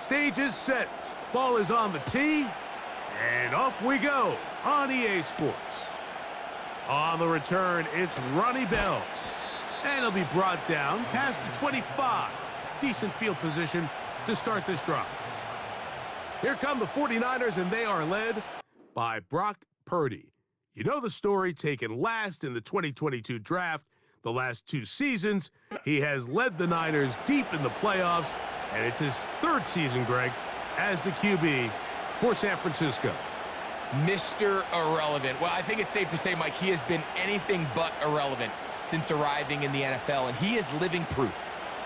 Stage is set. Ball is on the tee. And off we go on EA Sports. On the return, it's Ronnie Bell. And he'll be brought down past the 25. Decent field position to start this drive. Here come the 49ers, and they are led by Brock Purdy. You know the story, taken last in the 2022 draft. The last 2 seasons, he has led the Niners deep in the playoffs, and it's his 3rd season, Greg, as the QB for San Francisco. Mr. Irrelevant. Well, I think it's safe to say, Mike, he has been anything but irrelevant since arriving in the NFL, and he is living proof.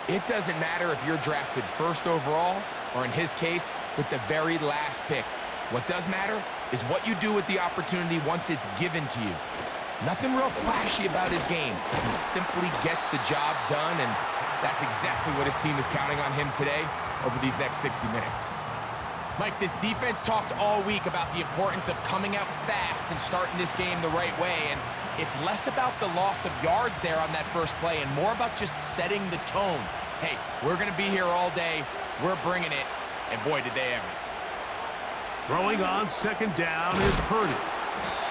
It doesn't matter if you're drafted 1st overall, or in his case, with the very last pick. What does matter is what you do with the opportunity once it's given to you. Nothing real flashy about his game. He simply gets the job done, and that's exactly what his team is counting on him today over these next 60 minutes. Mike, this defense talked all week about the importance of coming out fast and starting this game the right way, and it's less about the loss of yards there on that first play and more about just setting the tone. Hey, we're going to be here all day. We're bringing it, and boy, did they ever. Throwing on 2nd down is Purdy.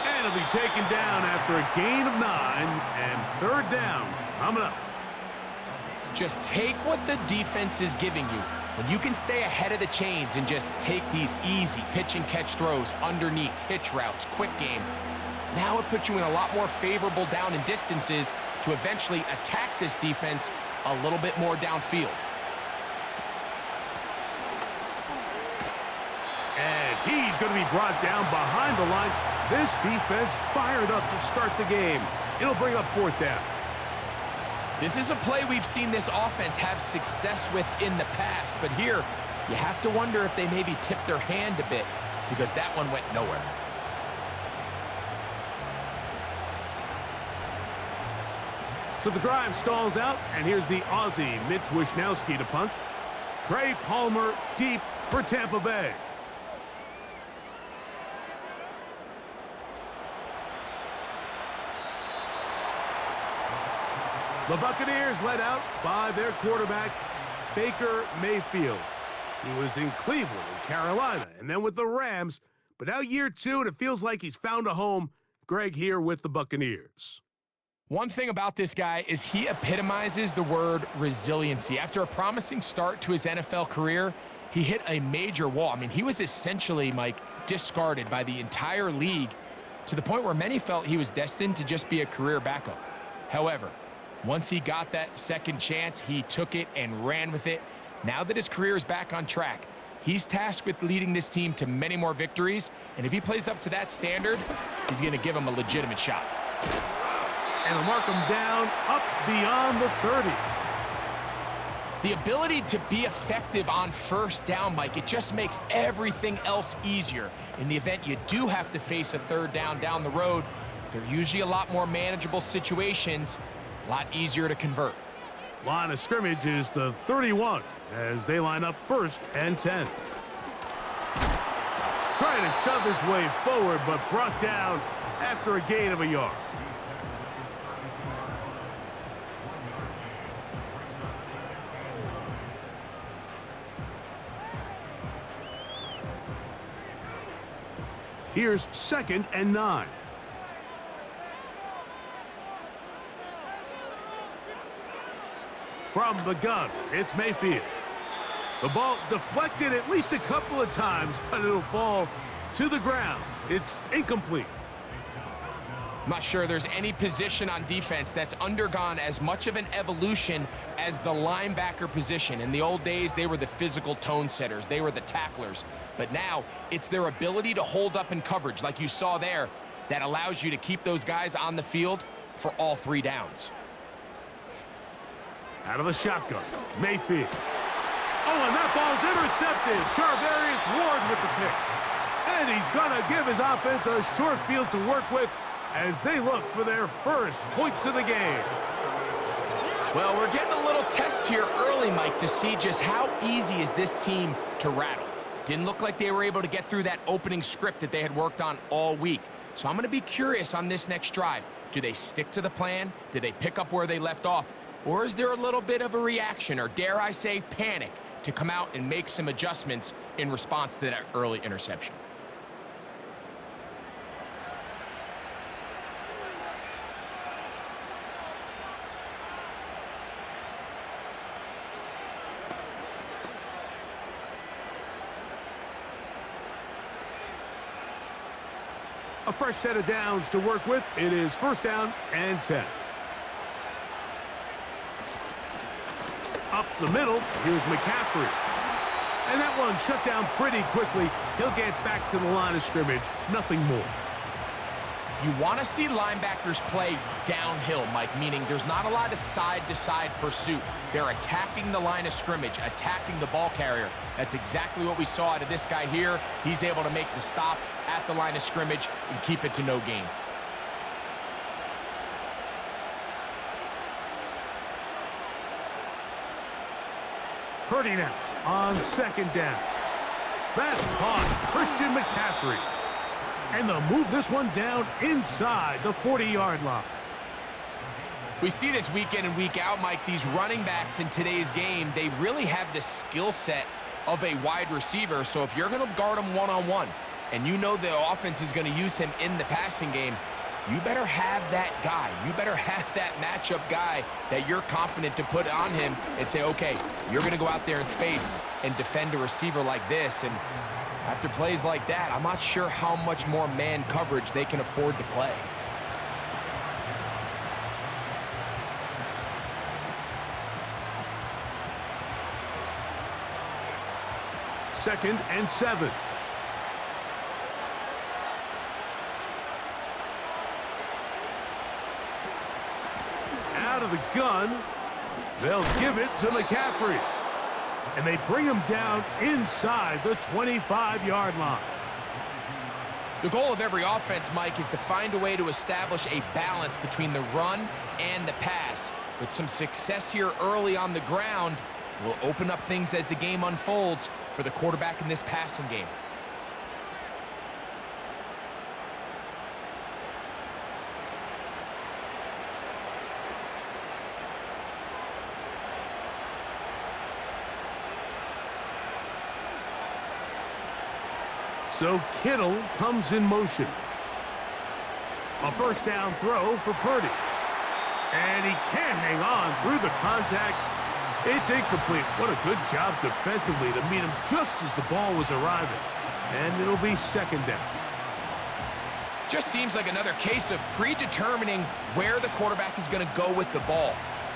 And he'll be taken down after a gain of 9, and 3rd down coming up. Just take what the defense is giving you. When you can stay ahead of the chains and just take these easy pitch and catch throws underneath, hitch routes, quick game, now it puts you in a lot more favorable down and distances to eventually attack this defense a little bit more downfield. And he's going to be brought down behind the line. This defense fired up to start the game. It'll bring up 4th down. This is a play we've seen this offense have success with in the past, but here you have to wonder if they maybe tipped their hand a bit because that one went nowhere. So the drive stalls out, and here's the Aussie, Mitch Wishnowsky, to punt. Trey Palmer deep for Tampa Bay. The Buccaneers led out by their quarterback, Baker Mayfield. He was in Cleveland and Carolina, and then with the Rams. But now year 2, and it feels like he's found a home. Greg here with the Buccaneers. One thing about this guy is he epitomizes the word resiliency. After a promising start to his NFL career, he hit a major wall. I mean, he was essentially, Mike, discarded by the entire league to the point where many felt he was destined to just be a career backup. However, once he got that second chance, he took it and ran with it. Now that his career is back on track, he's tasked with leading this team to many more victories, and if he plays up to that standard, he's going to give him a legitimate shot. And he'll mark him down up beyond the 30. The ability to be effective on 1st down, Mike, it just makes everything else easier. In the event you do have to face a 3rd down the road, they're usually a lot more manageable situations, a lot easier to convert. Line of scrimmage is the 31 as they line up 1st and 10. Trying to shove his way forward, but brought down after a gain of a yard. Here's 2nd and 9. From the gun, it's Mayfield. The ball deflected at least a couple of times, but it'll fall to the ground. It's incomplete. I'm not sure there's any position on defense that's undergone as much of an evolution as the linebacker position. In the old days, they were the physical tone setters. They were the tacklers. But now, it's their ability to hold up in coverage, like you saw there, that allows you to keep those guys on the field for all 3 downs. Out of the shotgun, Mayfield. Oh, and that ball's intercepted. Charvarius Ward with the pick. And he's going to give his offense a short field to work with as they look for their first points of the game. Well, we're getting a little test here early, Mike, to see just how easy is this team to rattle. Didn't look like they were able to get through that opening script that they had worked on all week. So I'm going to be curious on this next drive. Do they stick to the plan? Do they pick up where they left off? Or is there a little bit of a reaction, or dare I say panic, to come out and make some adjustments in response to that early interception. A fresh set of downs to work with. It is 1st down and 10. Up the middle, here's McCaffrey. And that one shut down pretty quickly. He'll get back to the line of scrimmage. Nothing more. You want to see linebackers play downhill, Mike, meaning there's not a lot of side-to-side pursuit. They're attacking the line of scrimmage, attacking the ball carrier. That's exactly what we saw out of this guy here. He's able to make the stop at the line of scrimmage and keep it to no gain. Purdy now on 2nd down. That's caught. Christian McCaffrey. And they'll move this one down inside the 40-yard line. We see this week in and week out, Mike, these running backs in today's game, they really have the skill set of a wide receiver. So if you're going to guard him one-on-one and you know the offense is going to use him in the passing game, you better have that guy. You better have that matchup guy that you're confident to put on him and say, okay, you're going to go out there in space and defend a receiver like this. And after plays like that, I'm not sure how much more man coverage they can afford to play. Second and 7. Out of the gun, they'll give it to McCaffrey. And they bring him down inside the 25-yard line. The goal of every offense, Mike, is to find a way to establish a balance between the run and the pass. With some success here early on the ground, will open up things as the game unfolds for the quarterback in this passing game. So Kittle comes in motion. A 1st down throw for Purdy. And he can't hang on through the contact. It's incomplete. What a good job defensively to meet him just as the ball was arriving. And it'll be 2nd down. Just seems like another case of predetermining where the quarterback is going to go with the ball.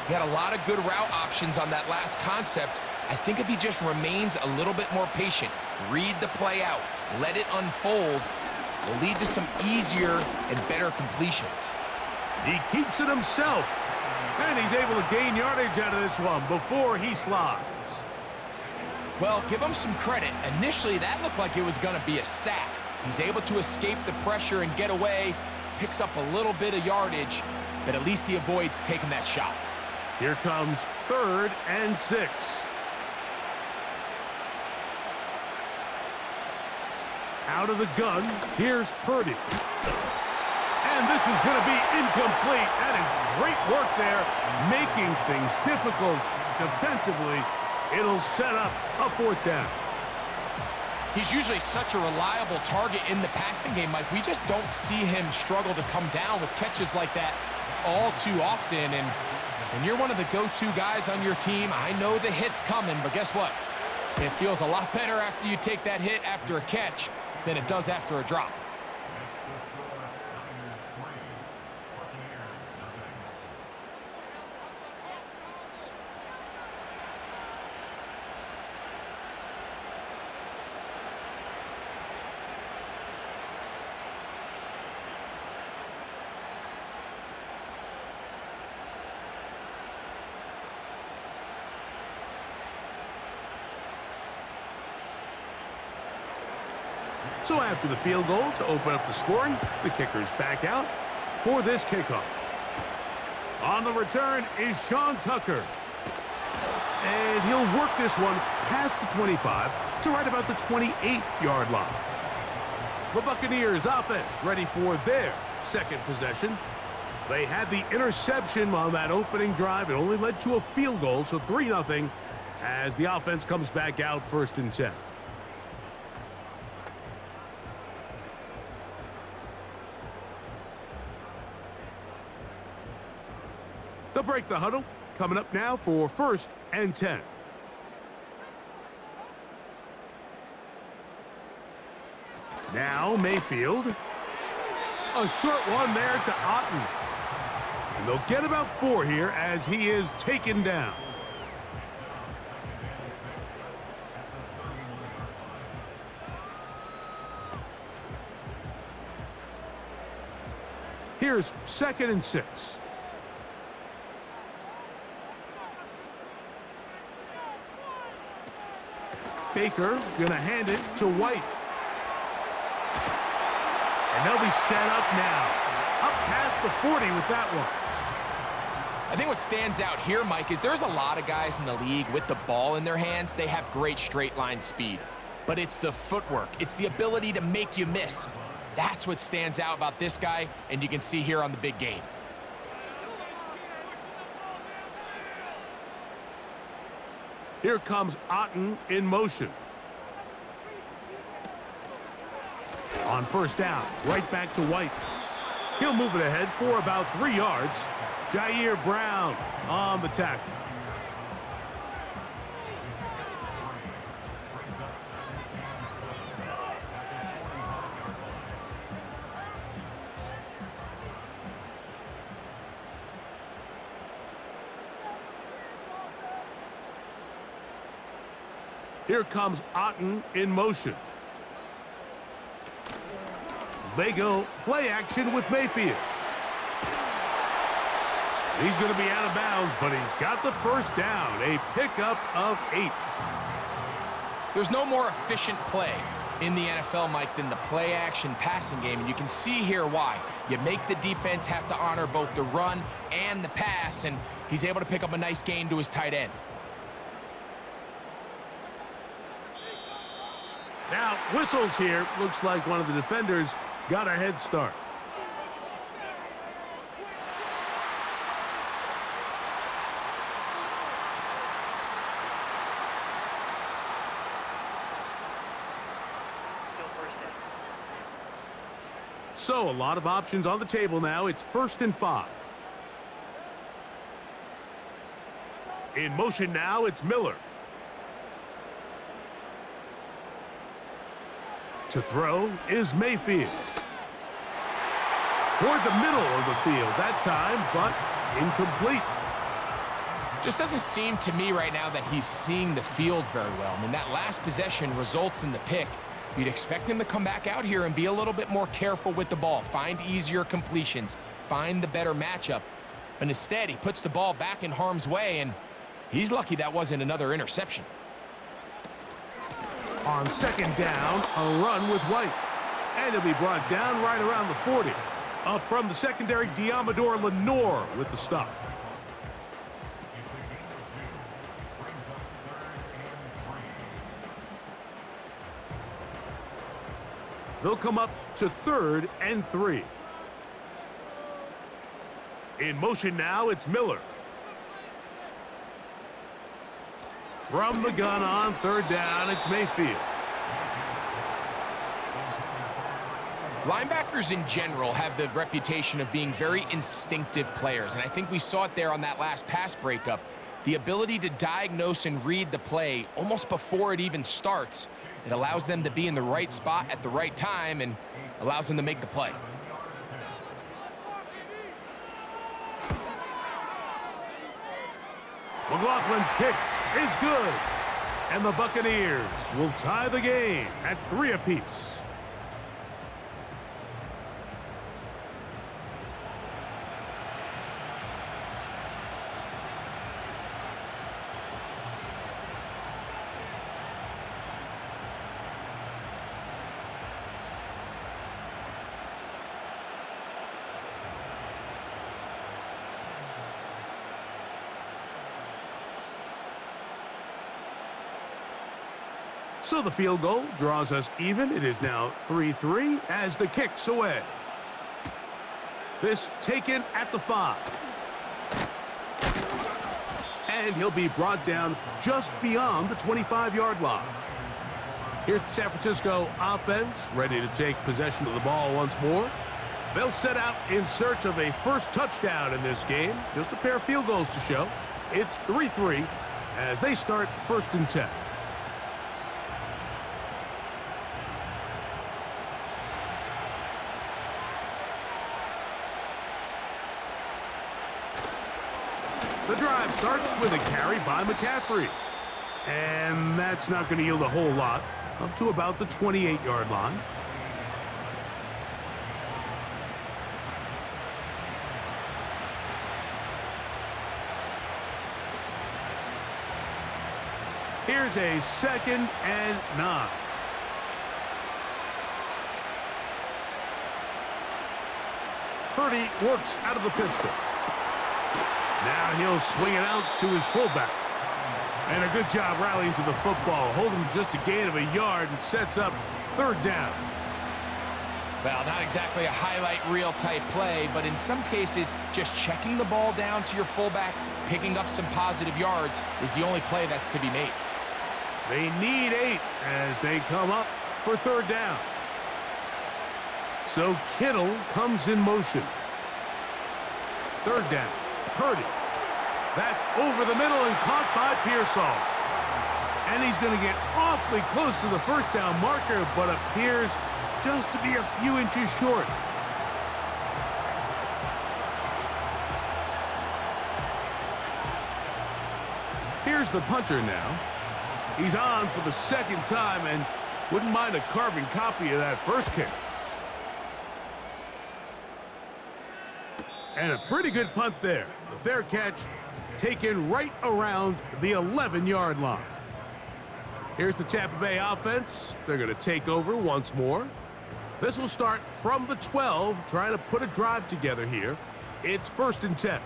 He had a lot of good route options on that last concept. I think if he just remains a little bit more patient, read the play out, let it unfold, will lead to some easier and better completions. He keeps it himself. And he's able to gain yardage out of this one before he slides. Well, give him some credit. Initially, that looked like it was going to be a sack. He's able to escape the pressure and get away, picks up a little bit of yardage, but at least he avoids taking that shot. Here comes 3rd and 6. Out of the gun, here's Purdy. And this is going to be incomplete. That is great work there, making things difficult defensively. It'll set up a 4th down. He's usually such a reliable target in the passing game, Mike. We just don't see him struggle to come down with catches like that all too often. And when you're one of the go-to guys on your team, I know the hit's coming, but guess what? It feels a lot better after you take that hit after a catch than it does after a drop. So after the field goal to open up the scoring, the kicker's back out for this kickoff. On the return is Sean Tucker. And he'll work this one past the 25 to right about the 28-yard line. The Buccaneers offense ready for their 2nd possession. They had the interception on that opening drive. It only led to a field goal, so 3-0. as the offense comes back out 1st and 10. They'll break the huddle. Coming up now for 1st and 10. Now Mayfield. A short one there to Otten. And they'll get about 4 here as he is taken down. Here's 2nd and 6. Baker gonna hand it to White. And they'll be set up now. Up past the 40 with that one. I think what stands out here, Mike, is there's a lot of guys in the league with the ball in their hands. They have great straight line speed. But it's the footwork. It's the ability to make you miss. That's what stands out about this guy, and you can see here on the big game. Here comes Otten in motion. On 1st down, right back to White. He'll move it ahead for about 3 yards. Jair Brown on the tackle. Here comes Otten in motion. They go play action with Mayfield. He's going to be out of bounds, but he's got the 1st down, a pickup of 8. There's no more efficient play in the NFL, Mike, than the play action passing game, and you can see here why. You make the defense have to honor both the run and the pass, and he's able to pick up a nice gain to his tight end. Now, whistles here. Looks like one of the defenders got a head start. So, a lot of options on the table now. It's 1st and 5. In motion now, it's Miller. To throw is Mayfield. Toward the middle of the field that time, but incomplete. Just doesn't seem to me right now that he's seeing the field very well. I mean, that last possession results in the pick. You'd expect him to come back out here and be a little bit more careful with the ball, find easier completions, find the better matchup. But instead, he puts the ball back in harm's way, and he's lucky that wasn't another interception. On 2nd down, a run with White. And he'll be brought down right around the 40. Up from the secondary, Diamador Lenore with the stop. They'll come up to 3rd and 3. In motion now, it's Miller. From the gun on 3rd down, it's Mayfield. Linebackers in general have the reputation of being very instinctive players, and I think we saw it there on that last pass breakup. The ability to diagnose and read the play almost before it even starts. It allows them to be in the right spot at the right time and allows them to make the play. McLaughlin's kick is good. And the Buccaneers will tie the game at 3 apiece. So the field goal draws us even. It is now 3-3 as the kick's away. This taken at the 5. and he'll be brought down just beyond the 25-yard line. Here's the San Francisco offense, ready to take possession of the ball once more. They'll set out in search of a first touchdown in this game. Just a pair of field goals to show. It's 3-3 as they start 1st and 10. The drive starts with a carry by McCaffrey. And that's not going to yield a whole lot, up to about the 28-yard line. Here's a 2nd and 9. Purdy works out of the pistol. Now he'll swing it out to his fullback. And a good job rallying to the football, holding just a gain of a yard and sets up 3rd down. Well, not exactly a highlight reel type play, but in some cases, just checking the ball down to your fullback, picking up some positive yards is the only play that's to be made. They need 8 as they come up for 3rd down. So Kittle comes in motion. 3rd down. Purdy. That's over the middle and caught by Pearsall. And he's going to get awfully close to the 1st down marker, but appears just to be a few inches short. Here's the punter now. He's on for the 2nd time and wouldn't mind a carbon copy of that first kick. And a pretty good punt there. A fair catch taken right around the 11-yard line. Here's the Tampa Bay offense. They're going to take over once more. This will start from the 12, trying to put a drive together here. It's 1st and 10.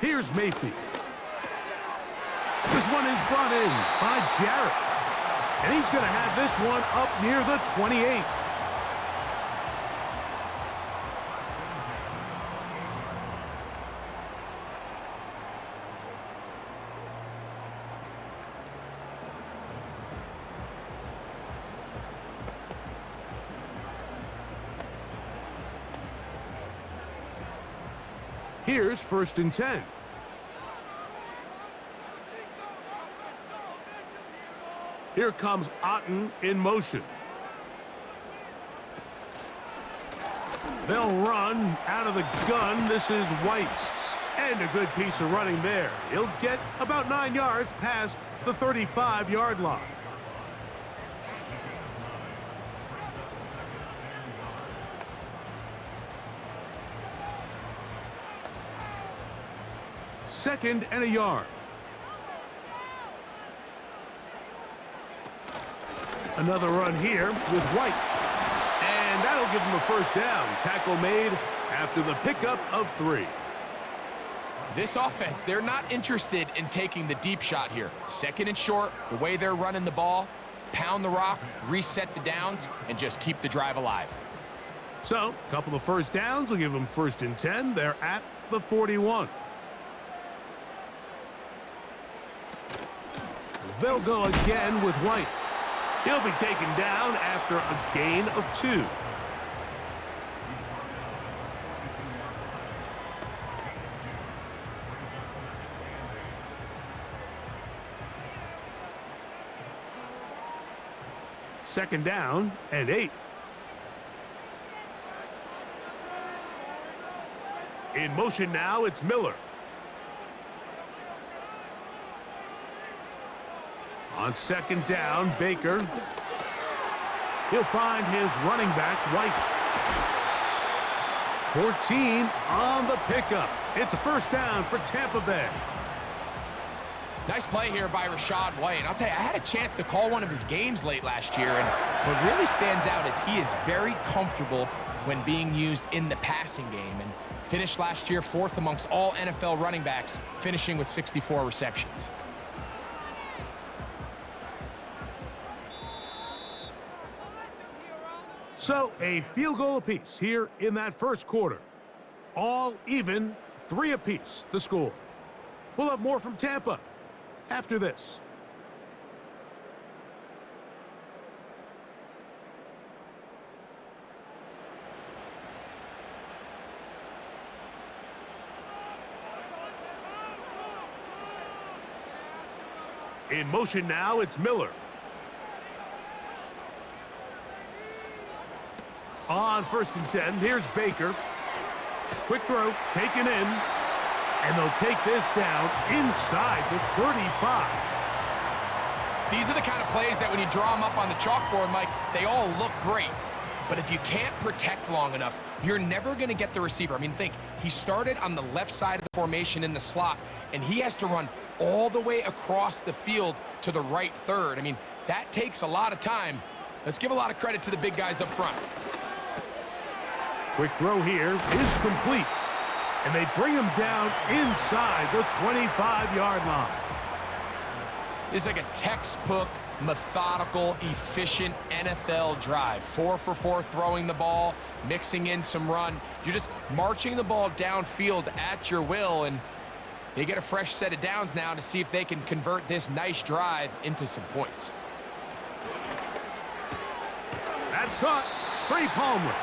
Here's Mayfield. This one is brought in by Jarrett. And he's going to have this one up near the 28. Here's 1st and 10. Here comes Otten in motion. They'll run out of the gun. This is White. And a good piece of running there. He'll get about 9 yards past the 35-yard line. Second and a yard. Another run here with White. And that'll give him a 1st down. Tackle made after the pickup of 3. This offense, they're not interested in taking the deep shot here. 2nd and short, the way they're running the ball, pound the rock, reset the downs, and just keep the drive alive. So, a couple of 1st downs will give them 1st and 10. They're at the 41. They'll go again with White. He'll be taken down after a gain of 2. Second down and 8. In motion now, it's Miller. On 2nd down, Baker. He'll find his running back, White. 14 on the pickup. It's a 1st down for Tampa Bay. Nice play here by Rachaad White. And I'll tell you, I had a chance to call one of his games late last year, and what really stands out is he is very comfortable when being used in the passing game, and finished last year 4th amongst all NFL running backs, finishing with 64 receptions. So a field goal apiece here in that first quarter. All even, 3 apiece, the score. We'll have more from Tampa after this. In motion now, it's Miller. On 1st and 10, here's Baker. Quick throw, taken in, and they'll take this down inside the 35. These are the kind of plays that when you draw them up on the chalkboard, Mike, they all look great. But if you can't protect long enough, you're never going to get the receiver. I mean, think, he started on the left side of the formation in the slot, and he has to run all the way across the field to the right third. I mean, that takes a lot of time. Let's give a lot of credit to the big guys up front. Quick throw here is complete. And they bring him down inside the 25-yard line. It's like a textbook, methodical, efficient NFL drive. 4 for 4 throwing the ball, mixing in some run. You're just marching the ball downfield at your will, and they get a fresh set of downs now to see if they can convert this nice drive into some points. That's caught. Trey Palmer.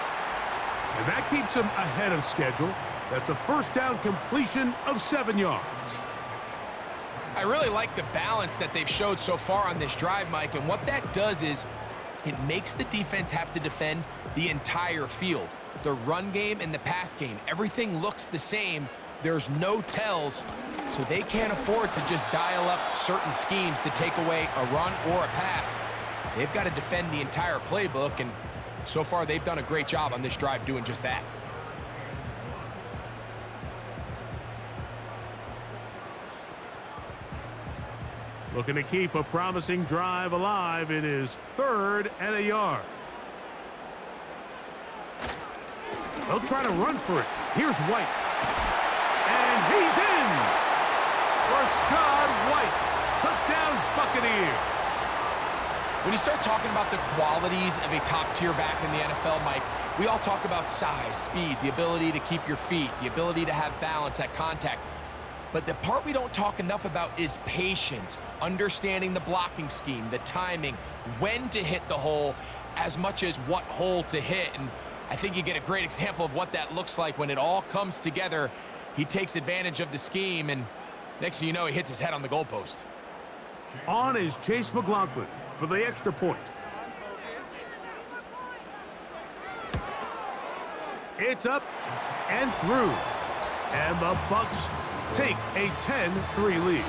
And that keeps him ahead of schedule. That's a first down completion of 7 yards. I really like the balance that they've showed so far on this drive, Mike, and what that does is it makes the defense have to defend the entire field. The run game and the pass game, everything looks the same. There's no tells, so they can't afford to just dial up certain schemes to take away a run or a pass. They've got to defend the entire playbook, and so far they've done a great job on this drive doing just that. Looking to keep a promising drive alive. It is 3rd and a yard. They'll try to run for it. Here's White. And he's in! Rachaad White. Touchdown, Buccaneers. When you start talking about the qualities of a top-tier back in the NFL, Mike, we all talk about size, speed, the ability to keep your feet, the ability to have balance at contact. But the part we don't talk enough about is patience, understanding the blocking scheme, the timing, when to hit the hole, as much as what hole to hit. And I think you get a great example of what that looks like when it all comes together. He takes advantage of the scheme, and next thing you know, he hits his head on the goalpost. On is Chase McLaughlin for the extra point. It's up and through. And the Bucs take a 10-3 lead.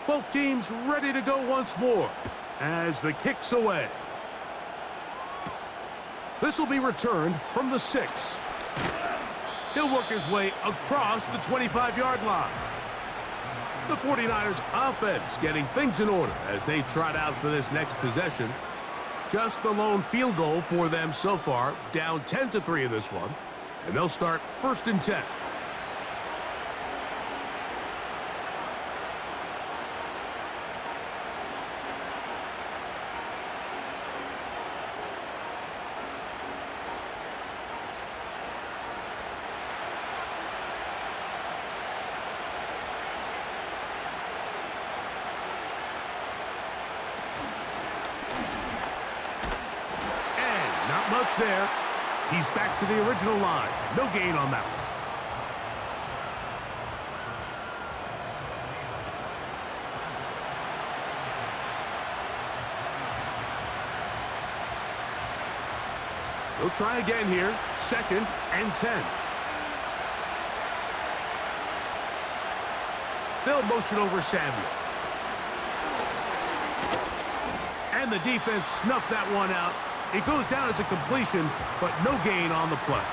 Both teams ready to go once more as the kick's away. This will be returned from the 6. He'll work his way across the 25-yard line. The 49ers offense getting things in order as they trot out for this next possession. Just the lone field goal for them so far, down 10-3 in this one. And they'll start 1st and 10. Not much there. He's back to the original line. No gain on that one. He'll try again here. 2nd and 10. They'll motion over Samuel. And the defense snuffed that one out. It goes down as a completion, but no gain on the play.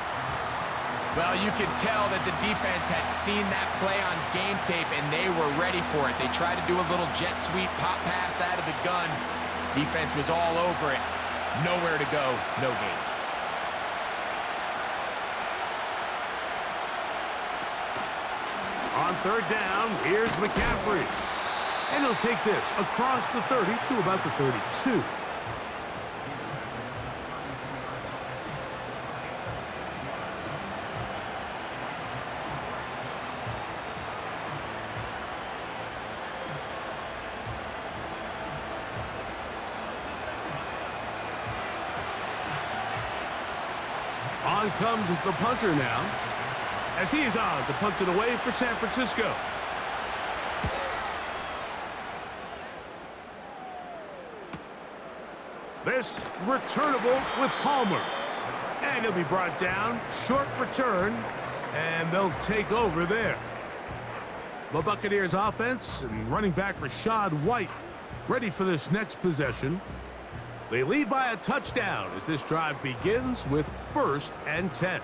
Well, you could tell that the defense had seen that play on game tape, and they were ready for it. They tried to do a little jet sweep pop pass out of the gun. Defense was all over it. Nowhere to go, no gain. On 3rd down, here's McCaffrey. And he'll take this across the 30 to about the 32. On comes the punter now, as he is on to punt it away for San Francisco. This returnable with Palmer. And he'll be brought down. Short return. And they'll take over there. The Buccaneers offense and running back Rachaad White ready for this next possession. They lead by a touchdown as this drive begins with 1st and 10.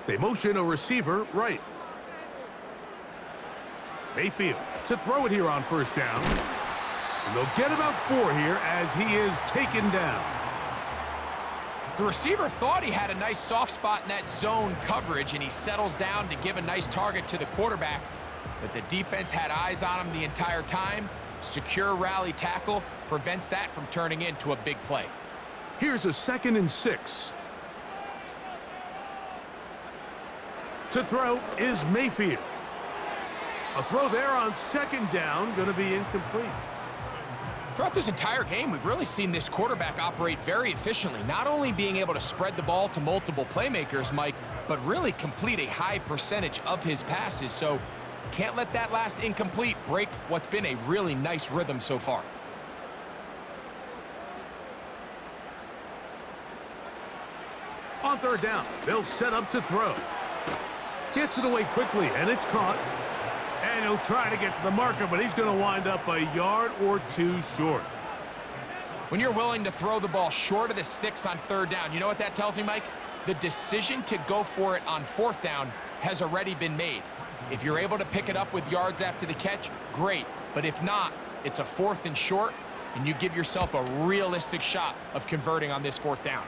They motion a receiver right. Mayfield to throw it here on 1st down. And they'll get about 4 here as he is taken down. The receiver thought he had a nice soft spot in that zone coverage, and he settles down to give a nice target to the quarterback. But the defense had eyes on him the entire time. Secure rally tackle prevents that from turning into a big play. Here's a 2nd and 6. To throw is Mayfield. A throw there on 2nd down, going to be incomplete. Throughout this entire game, we've really seen this quarterback operate very efficiently, not only being able to spread the ball to multiple playmakers, Mike, but really complete a high percentage of his passes. So can't let that last incomplete break what's been a really nice rhythm so far. On 3rd down, they'll set up to throw. Gets it away quickly, and it's caught. And he'll try to get to the marker, but he's going to wind up a yard or 2 short. When you're willing to throw the ball short of the sticks on 3rd down, you know what that tells me, Mike? The decision to go for it on 4th down has already been made. If you're able to pick it up with yards after the catch, great. But if not, it's a 4th and short, and you give yourself a realistic shot of converting on this 4th down.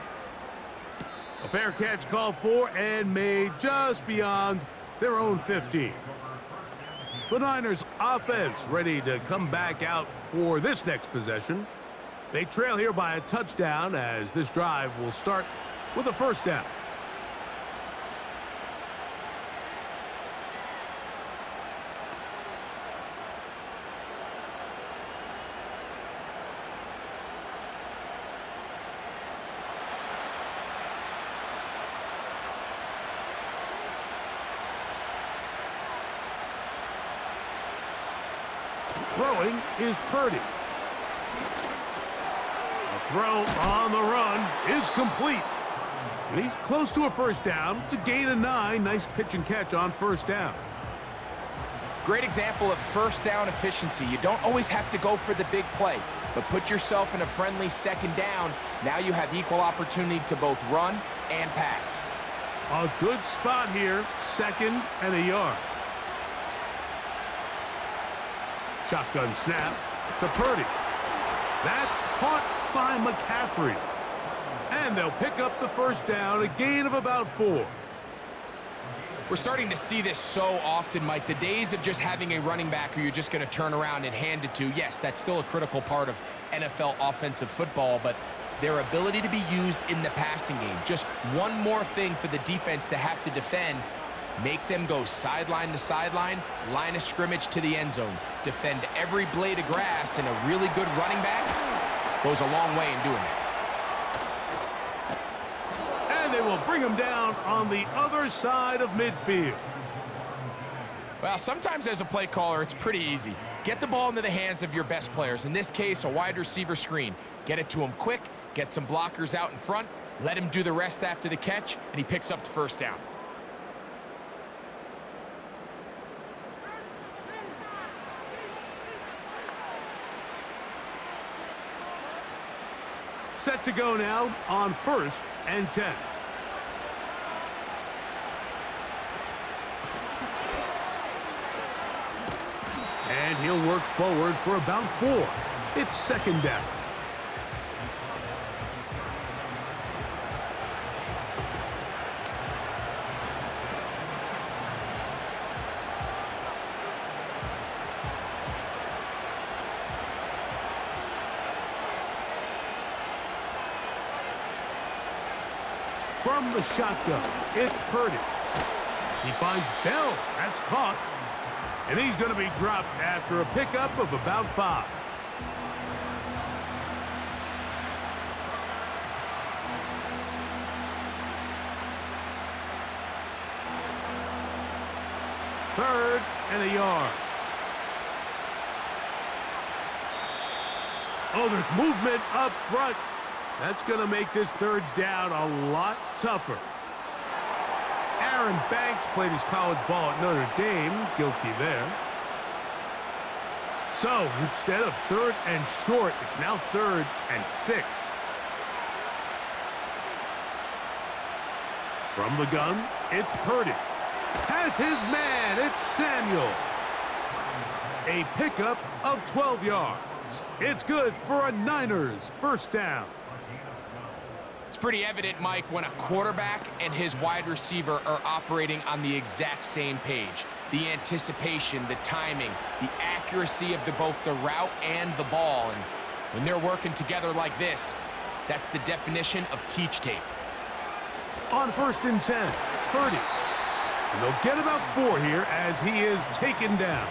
A fair catch called for and made just beyond their own 15. The Niners offense ready to come back out for this next possession. They trail here by a touchdown as this drive will start with a 1st down. Throwing is Parity. A throw on the run is complete. And he's close to a 1st down to gain a 9. Nice pitch and catch on 1st down. Great example of 1st down efficiency. You don't always have to go for the big play, but put yourself in a friendly 2nd down. Now you have equal opportunity to both run and pass. A good spot here, 2nd and a yard. Shotgun snap to Purdy. That's caught by McCaffrey. And they'll pick up the 1st down, a gain of about 4. We're starting to see this so often, Mike. The days of just having a running back who you're just going to turn around and hand it to, yes, that's still a critical part of NFL offensive football, but their ability to be used in the passing game, just one more thing for the defense to have to defend. Make them go sideline to sideline, line of scrimmage to the end zone. Defend every blade of grass, and a really good running back goes a long way in doing that. And they will they'll bring him down on the other side of midfield. Well, sometimes as a play caller, it's pretty easy. Get the ball into the hands of your best players. In this case, a wide receiver screen. Get it to him quick, get some blockers out in front, let him do the rest after the catch, and he picks up the first down. Set to go now on 1st and 10. And he'll work forward for about 4. It's 2nd down. From the shotgun, it's Purdy. He finds Bell. That's caught. And he's going to be dropped after a pickup of about 5. Third and a yard. Oh, there's movement up front. That's going to make this 3rd down a lot tougher. Aaron Banks played his college ball at Notre Dame. Guilty there. So, instead of 3rd and short, it's now 3rd and 6. From the gun, it's Purdy. Has his man, it's Samuel. A pickup of 12 yards. It's good for a Niners 1st down. It's pretty evident, Mike, when a quarterback and his wide receiver are operating on the exact same page. The anticipation, the timing, the accuracy of both the route and the ball. And when they're working together like this, that's the definition of teach tape. On 1st and 10, Purdy. And they'll get about 4 here as he is taken down.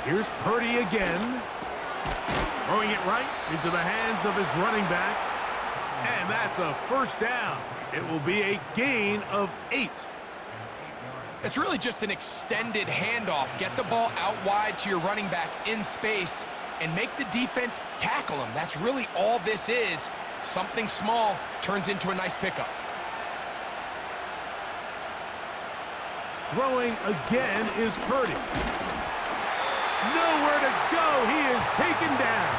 Here's Purdy again. Throwing it right into the hands of his running back. And that's a 1st down. It will be a gain of 8. It's really just an extended handoff. Get the ball out wide to your running back in space and make the defense tackle him. That's really all this is. Something small turns into a nice pickup. Throwing again is Purdy. Nowhere to go. He is taken down.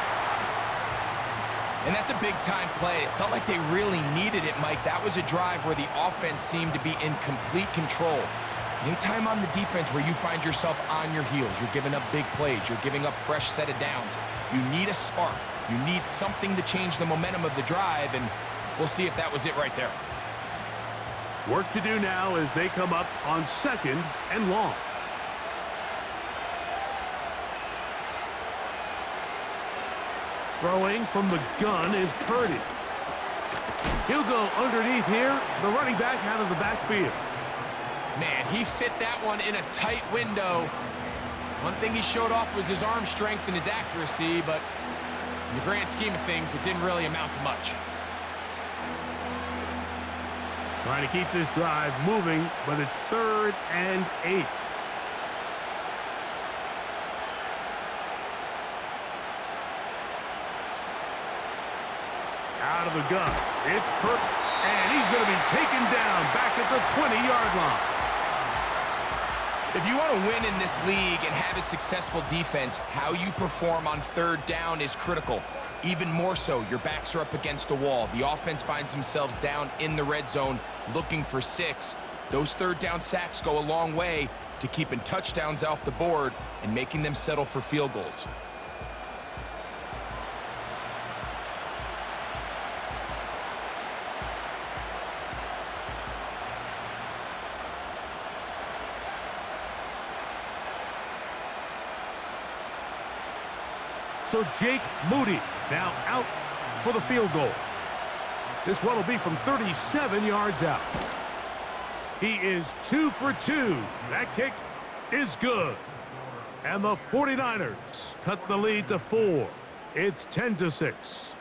And that's a big-time play. It felt like they really needed it, Mike. That was a drive where the offense seemed to be in complete control. Anytime on the defense where you find yourself on your heels, you're giving up big plays, you're giving up fresh set of downs, you need a spark. You need something to change the momentum of the drive, and we'll see if that was it right there. Work to do now as they come up on 2nd and long. Throwing from the gun is Purdy. He'll go underneath here. The running back out of the backfield. Man, he fit that one in a tight window. One thing he showed off was his arm strength and his accuracy, but in the grand scheme of things, it didn't really amount to much. Trying to keep this drive moving, but it's 3rd and 8. Out of the gun. It's perfect. And he's going to be taken down back at the 20-yard line. If you want to win in this league and have a successful defense, how you perform on 3rd down is critical. Even more so, your backs are up against the wall. The offense finds themselves down in the red zone looking for 6. Those 3rd down sacks go a long way to keeping touchdowns off the board and making them settle for field goals. So Jake Moody now out for the field goal. This one will be from 37 yards out. He is 2 for 2. That kick is good. And the 49ers cut the lead to 4. It's 10-6.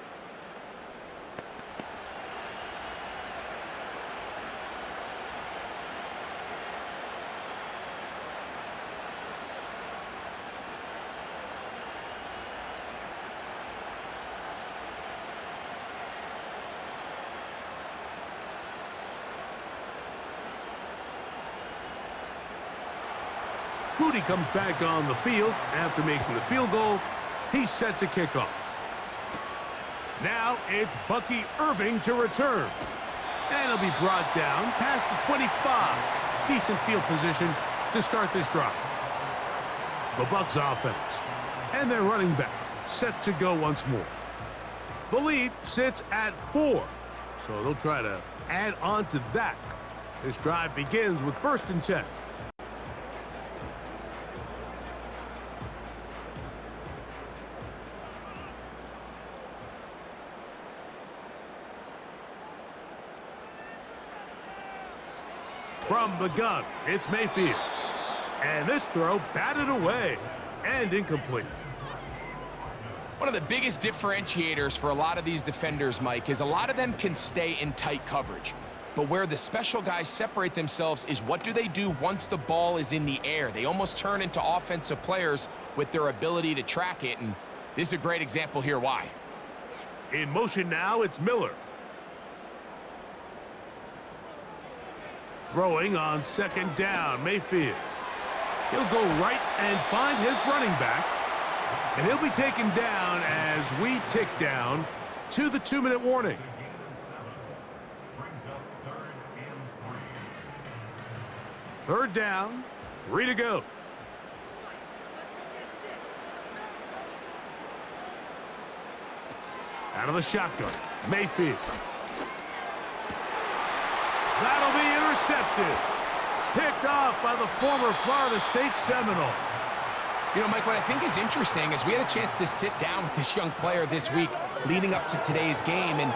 Moody comes back on the field after making the field goal. He's set to kick off. Now it's Bucky Irving to return. And he'll be brought down past the 25. Decent field position to start this drive. The Bucs offense and their running back set to go once more. The lead sits at 4, so they'll try to add on to that. This drive begins with 1st and 10. From the gun, it's Mayfield. And this throw batted away and incomplete. One of the biggest differentiators for a lot of these defenders, Mike, is a lot of them can stay in tight coverage. But where the special guys separate themselves is what do they do once the ball is in the air? They almost turn into offensive players with their ability to track it, and this is a great example here why. In motion now, it's Miller. Throwing on 2nd down, Mayfield. He'll go right and find his running back. And he'll be taken down as we tick down to the 2-minute warning. Third down, 3 to go. Out of the shotgun, Mayfield. That'll be intercepted. Picked off by the former Florida State Seminole. You know, Mike, what I think is interesting is we had a chance to sit down with this young player this week leading up to today's game, and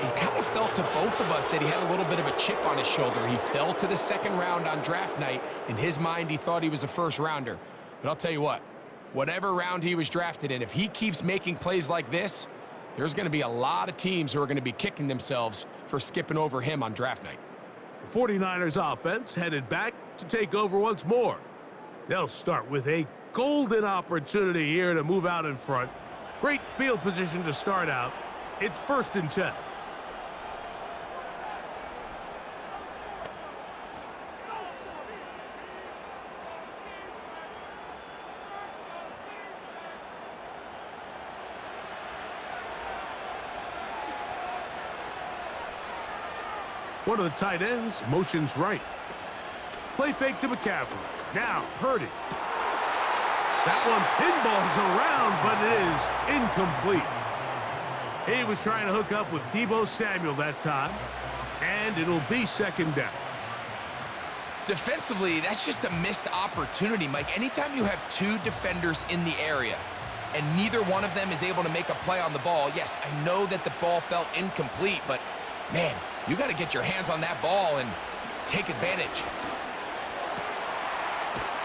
it kind of felt to both of us that he had a little bit of a chip on his shoulder. He fell to the 2nd round on draft night. In his mind, he thought he was a 1st rounder. But I'll tell you what, whatever round he was drafted in, if he keeps making plays like this, there's going to be a lot of teams who are going to be kicking themselves for skipping over him on draft night. The 49ers offense headed back to take over once more. They'll start with a golden opportunity here to move out in front. Great field position to start out. It's 1st and 10. One of the tight ends motions right. Play fake to McCaffrey. Now, Parity. That one pinballs around, but it is incomplete. He was trying to hook up with Deebo Samuel that time, and it'll be 2nd down. Defensively, that's just a missed opportunity, Mike. Anytime you have 2 defenders in the area and neither one of them is able to make a play on the ball, yes, I know that the ball felt incomplete, but, man, you got to get your hands on that ball and take advantage.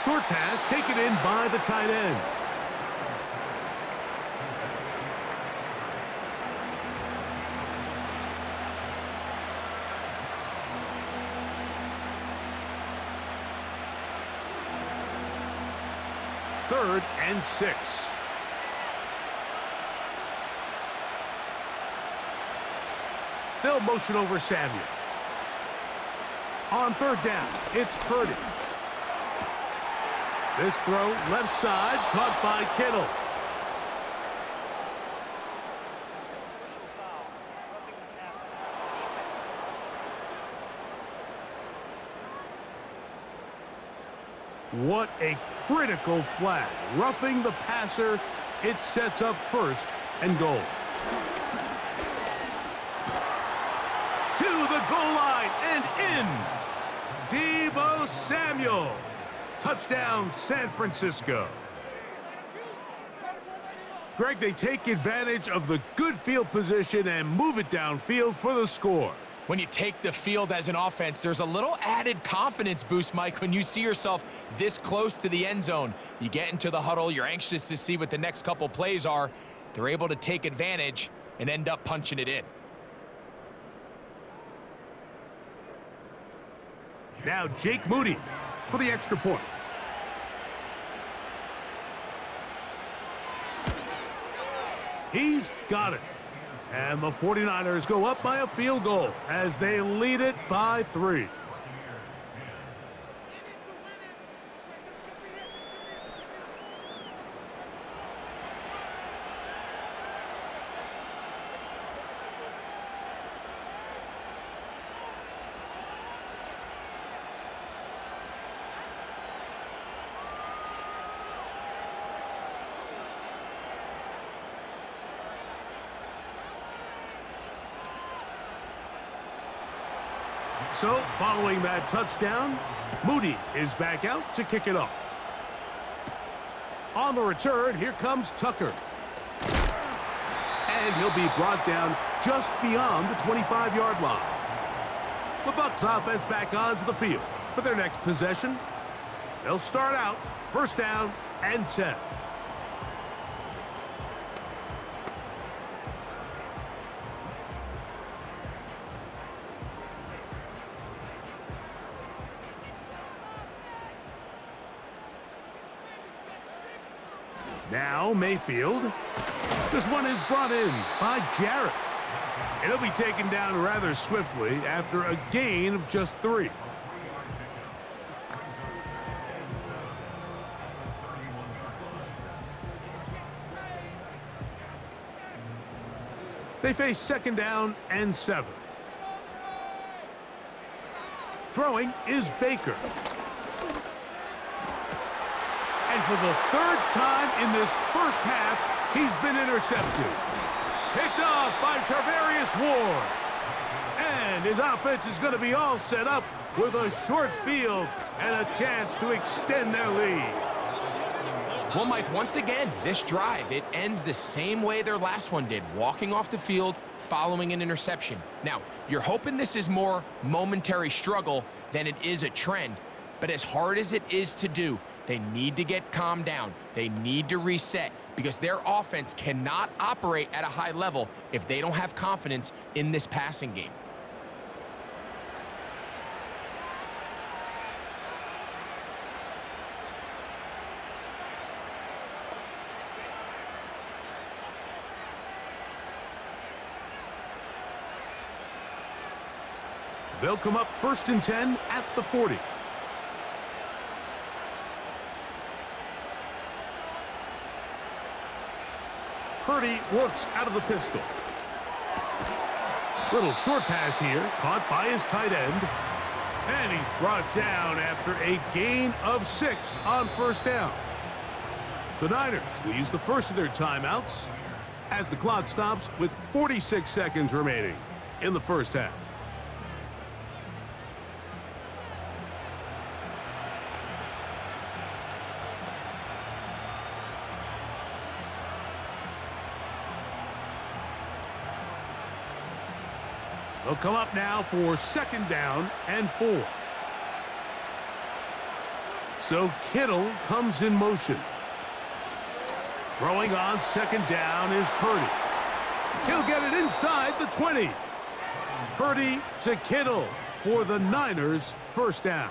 Short pass taken in by the tight end. Third and 6. They'll motion over Samuel. On 3rd down, it's Purdy. This throw left side, caught by Kittle. What a critical flag. Roughing the passer, it sets up 1st and goal. To the goal line and in. Deebo Samuel. Touchdown, San Francisco. Greg, they take advantage of the good field position and move it downfield for the score. When you take the field as an offense, there's a little added confidence boost, Mike, when you see yourself this close to the end zone. You get into the huddle, you're anxious to see what the next couple plays are. They're able to take advantage and end up punching it in. Now Jake Moody for the extra point. He's got it. And the 49ers go up by a field goal as they lead it by 3. So, following that touchdown, Moody is back out to kick it off. On the return, here comes Tucker. And he'll be brought down just beyond the 25-yard line. The Bucs offense back onto the field for their next possession. They'll start out first down and 10. Now Mayfield. This one is brought in by Jarrett. It'll be taken down rather swiftly after a gain of just 3. They face second down and 7. Throwing is Baker. And for the 3rd time in this first half, he's been intercepted. Picked off by Charvarius Ward. And his offense is going to be all set up with a short field and a chance to extend their lead. Well, Mike, once again, this drive, it ends the same way their last one did, walking off the field, following an interception. Now, you're hoping this is more momentary struggle than it is a trend, but as hard as it is to do, they need to get calmed down. They need to reset because their offense cannot operate at a high level if they don't have confidence in this passing game. They'll come up first and 10 at the 40. Parity works out of the pistol. Little short pass here, caught by his tight end. And he's brought down after a gain of 6 on first down. The Niners will use the first of their timeouts as the clock stops with 46 seconds remaining in the first half. They'll come up now for second down and 4. So Kittle comes in motion. Throwing on second down is Purdy. He'll get it inside the 20. Purdy to Kittle for the Niners first down.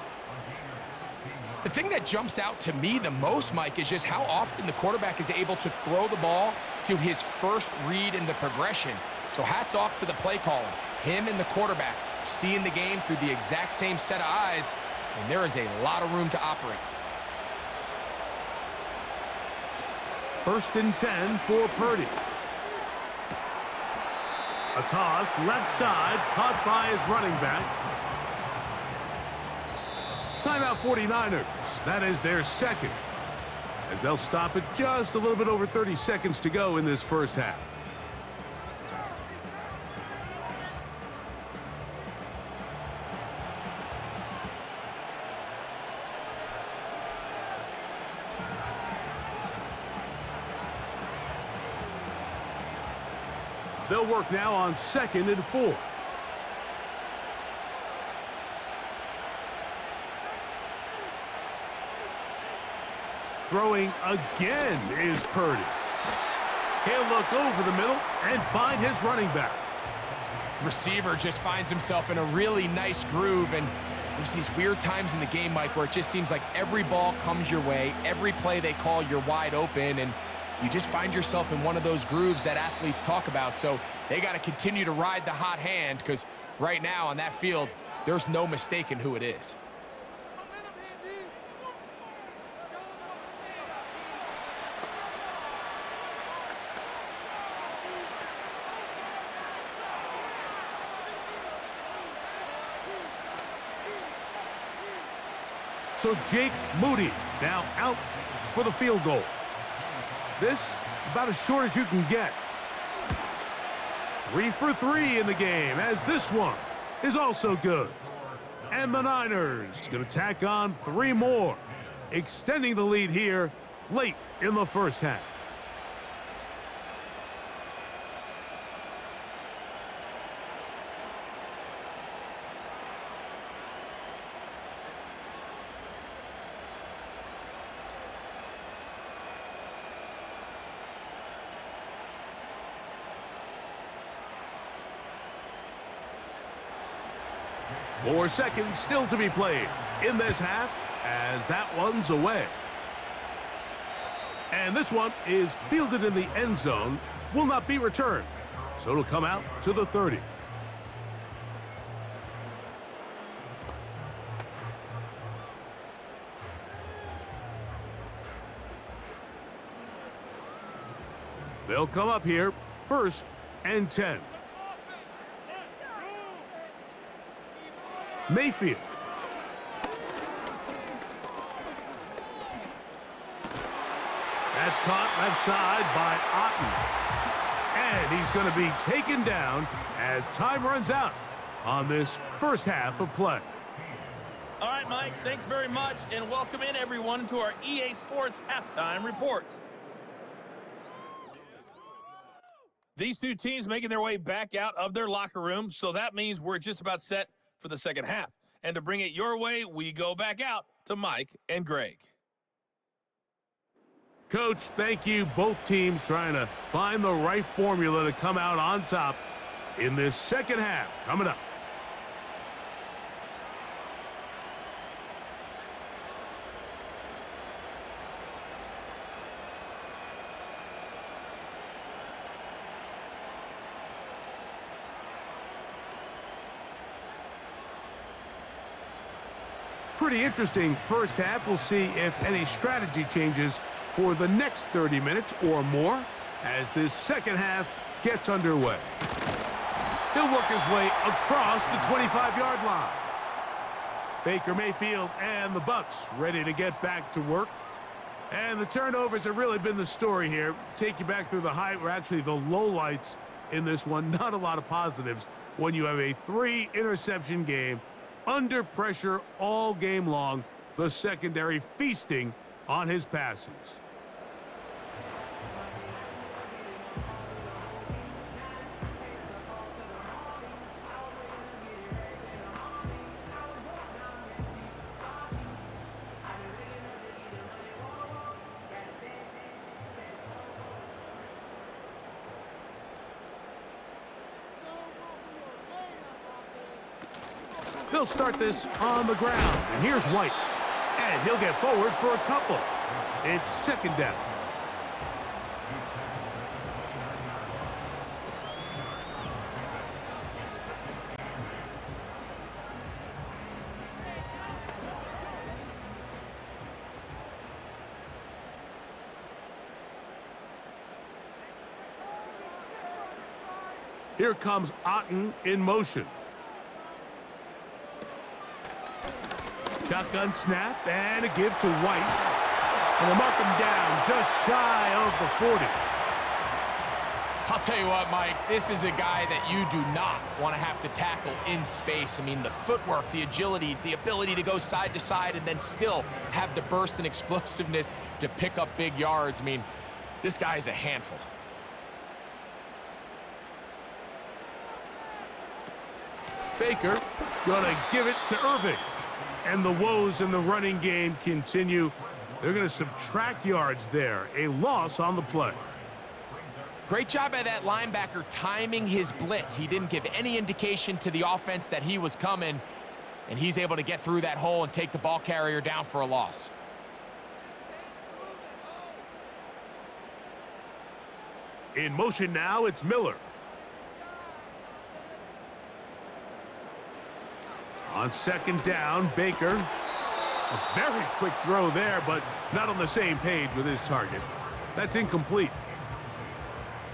The thing that jumps out to me the most, Mike, is just how often the quarterback is able to throw the ball to his first read in the progression. So hats off to the play caller. Him and the quarterback seeing the game through the exact same set of eyes, and there is a lot of room to operate. First and 10 for Purdy. A toss left side, caught by his running back. Timeout 49ers. That is their second, as they'll stop it just a little bit over 30 seconds to go in this first half. They'll work now on 2nd and 4. Throwing again is Purdy. He'll look over the middle and find his running back. Receiver just finds himself in a really nice groove, and there's these weird times in the game, Mike, where it just seems like every ball comes your way, every play they call, you're wide open, and you just find yourself in one of those grooves that athletes talk about. So they got to continue to ride the hot hand, because right now on that field, there's no mistaking who it is. So Jake Moody now out for the field goal. This about as short as you can get. 3 for 3 in the game, as this one is also good. And the Niners going to tack on 3 more, extending the lead here late in the first half. Four seconds still to be played in this half, as that one's away. And this one is fielded in the end zone, will not be returned. So it'll come out to the 30. They'll come up here, 1st and 10. Mayfield. That's caught left side by Otten. And he's going to be taken down as time runs out on this first half of play. All right, Mike, thanks very much, and welcome in everyone to our EA Sports Halftime Report. These two teams making their way back out of their locker room, so that means we're just about set for the second half. And to bring it your way, we go back out to Mike and Greg. Coach, thank you. Both teams trying to find the right formula to come out on top in this second half coming up. Pretty interesting first half. We'll see if any strategy changes for the next 30 minutes or more as this second half gets underway. He'll work his way across the 25-yard line. Baker Mayfield and the Bucs ready to get back to work. And the turnovers have really been the story here. Take you back through the high, or actually the lowlights in this one. Not a lot of positives when you have a 3-interception game under pressure all game long, the secondary feasting on his passes. They'll start this on the ground, and here's White. And he'll get forward for a couple. It's second down. Here comes Otten in motion. Shotgun snap and a give to White. And we'll mark him down just shy of the 40. I'll tell you what, Mike, this is a guy that you do not want to have to tackle in space. I mean, the footwork, the agility, the ability to go side to side and then still have the burst and explosiveness to pick up big yards. I mean, this guy is a handful. Baker gonna give it to Irving. And the woes in the running game continue. They're gonna subtract yards there. A loss on the play. Great job by that linebacker timing his blitz. He didn't give any indication to the offense that he was coming, and he's able to get through that hole and take the ball carrier down for a loss. In motion now, it's Miller. On second down, Baker. A very quick throw there, but not on the same page with his target. That's incomplete.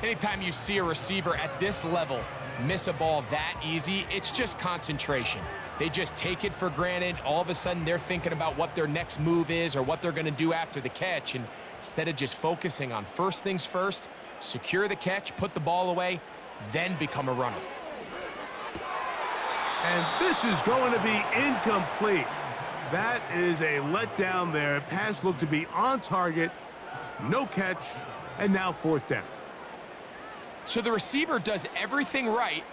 Anytime you see a receiver at this level miss a ball that easy, it's just concentration. They just take it for granted. All of a sudden, they're thinking about what their next move is or what they're going to do after the catch. And instead of just focusing on first things first, secure the catch, put the ball away, then become a runner. And this is going to be incomplete. That is a letdown there. Pass looked to be on target, no catch, and now fourth down. So the receiver does everything right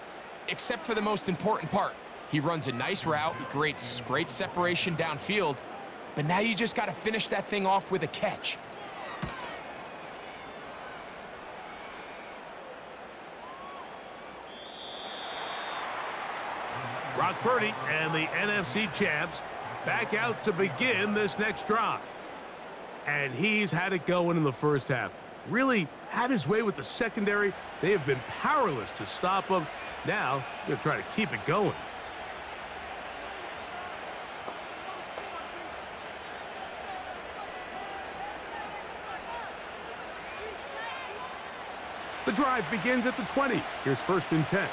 except for the most important part. He runs a nice route, creates great separation downfield, but now you just got to finish that thing off with a catch. Brock Purdy and the NFC champs back out to begin this next drive. And he's had it going in the first half. Really had his way with the secondary. They have been powerless to stop him. Now, they're trying to keep it going. The drive begins at the 20. Here's 1st and 10.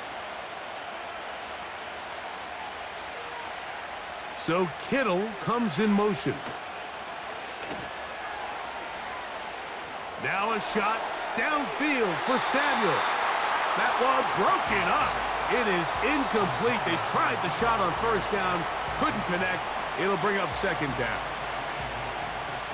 So Kittle comes in motion. Now a shot downfield for Samuel. That one broken up. It is incomplete. They tried the shot on first down, couldn't connect. It'll bring up second down.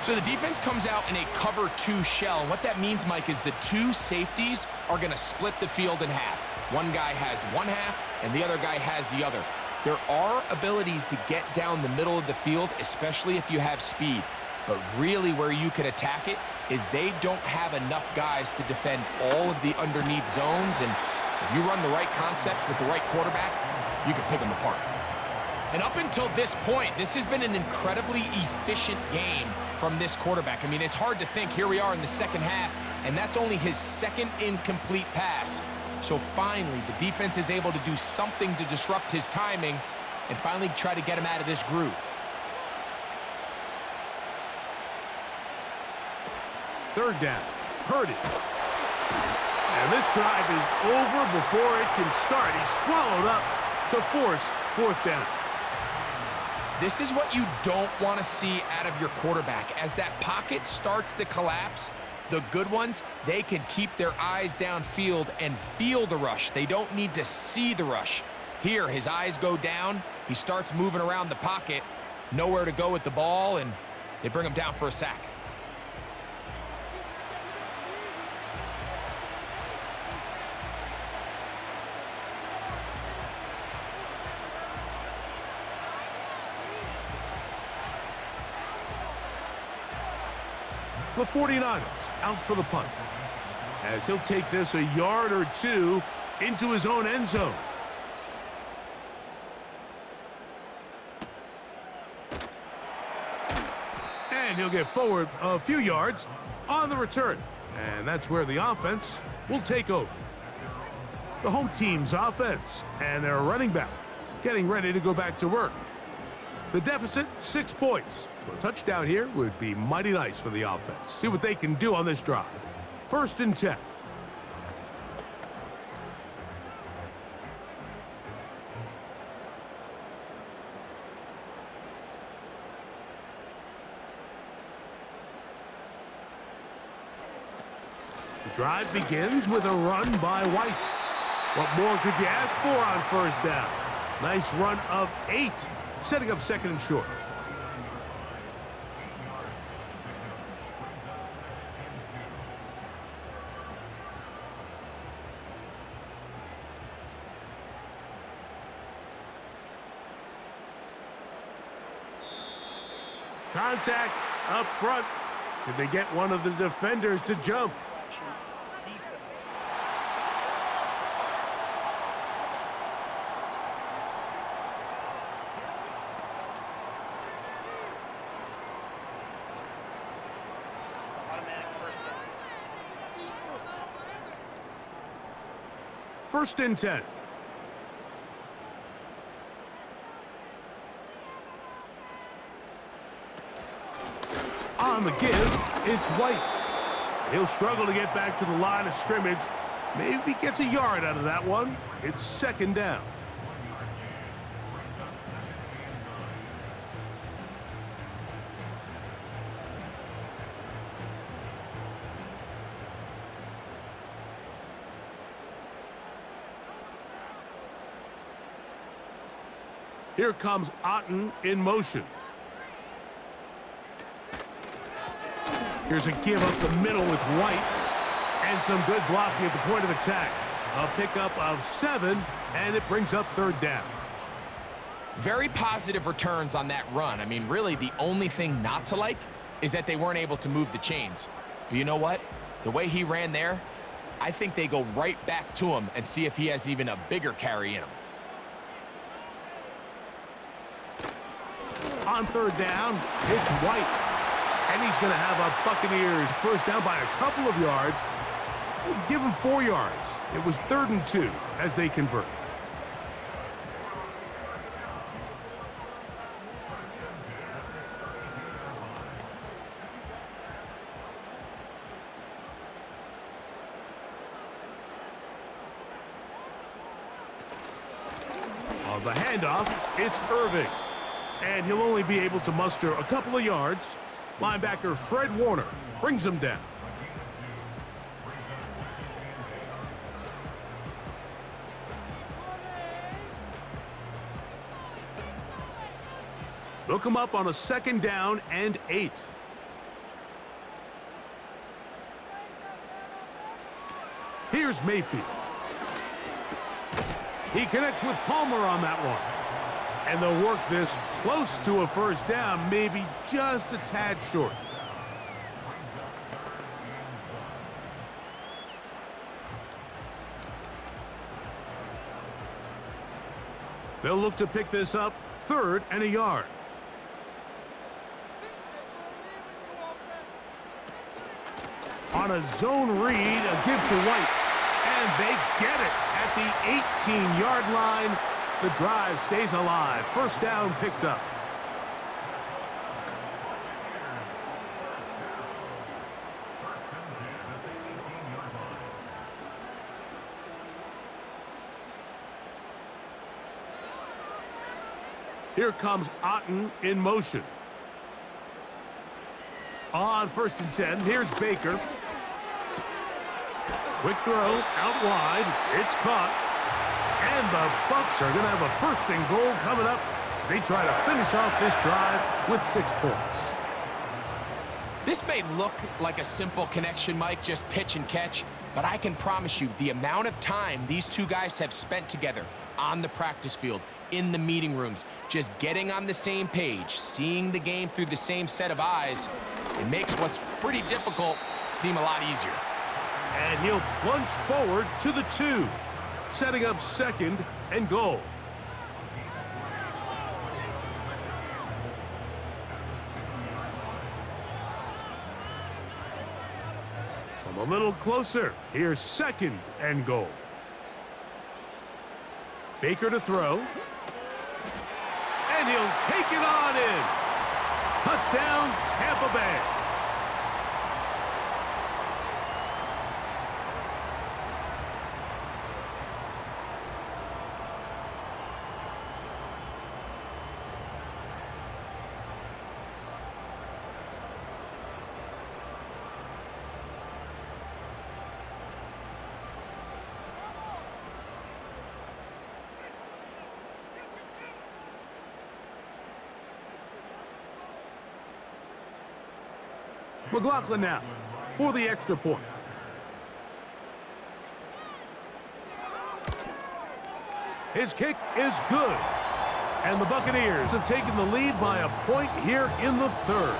So the defense comes out in a cover 2 shell. And what that means, Mike, is the 2 safeties are going to split the field in half. One guy has one half, and the other guy has the other. There are abilities to get down the middle of the field, especially if you have speed. But really where you can attack it is they don't have enough guys to defend all of the underneath zones. And if you run the right concepts with the right quarterback, you can pick them apart. And up until this point, this has been an incredibly efficient game from this quarterback. I mean, it's hard to think. Here we are in the second half, and that's only his 2nd incomplete pass. So finally, the defense is able to do something to disrupt his timing and finally try to get him out of this groove. Third down, Purdy. And this drive is over before it can start. He's swallowed up to force 4th down. This is what you don't want to see out of your quarterback. As that pocket starts to collapse, the good ones, they can keep their eyes downfield and feel the rush. They don't need to see the rush. Here, his eyes go down. He starts moving around the pocket, nowhere to go with the ball, and they bring him down for a sack. The 49ers out for the punt, as he'll take this a yard or 2 into his own end zone. And he'll get forward a few yards on the return. And that's where the offense will take over. The home team's offense and their running back getting ready to go back to work. The deficit, 6 points. So a touchdown here would be mighty nice for the offense. See what they can do on this drive. 1st and 10. The drive begins with a run by White. What more could you ask for on first down? Nice run of 8, setting up 2nd and short. Contact up front. Did they get one of the defenders to jump? First and 10. On the give, it's White. He'll struggle to get back to the line of scrimmage. Maybe gets a yard out of that one. It's second down. Here comes Otten in motion. Here's a give up the middle with White. And some good blocking at the point of attack. A pickup of 7, and it brings up third down. Very positive returns on that run. I mean, really, the only thing not to like is that they weren't able to move the chains. But you know what? The way he ran there, I think they go right back to him and see if he has even a bigger carry in him. On third down, it's White. And he's going to have a Buccaneers first down by a couple of yards. We'll give him 4 yards. It was 3rd and 2 as they convert. On the handoff, it's Irving. And he'll only be able to muster a couple of yards. Linebacker Fred Warner brings him down. They'll come up on a 2nd down and 8. Here's Mayfield. He connects with Palmer on that one. And they'll work this close to a first down, maybe just a tad short. They'll look to pick this up 3rd and a yard. On a zone read, a give to White. And they get it at the 18-yard line. The drive stays alive. First down picked up. Here comes Otten in motion. On 1st and 10, here's Baker. Quick throw, out wide. It's caught. And the Bucs are going to have a 1st and goal coming up. They try to finish off this drive with 6 points. This may look like a simple connection, Mike, just pitch and catch, but I can promise you the amount of time these two guys have spent together on the practice field, in the meeting rooms, just getting on the same page, seeing the game through the same set of eyes, it makes what's pretty difficult seem a lot easier. And he'll plunge forward to the 2, setting up 2nd and goal. From a little closer, here's 2nd and goal. Baker to throw. And he'll take it on in. Touchdown, Tampa Bay. McLaughlin now for the extra point. His kick is good. And the Buccaneers have taken the lead by a point here in the third.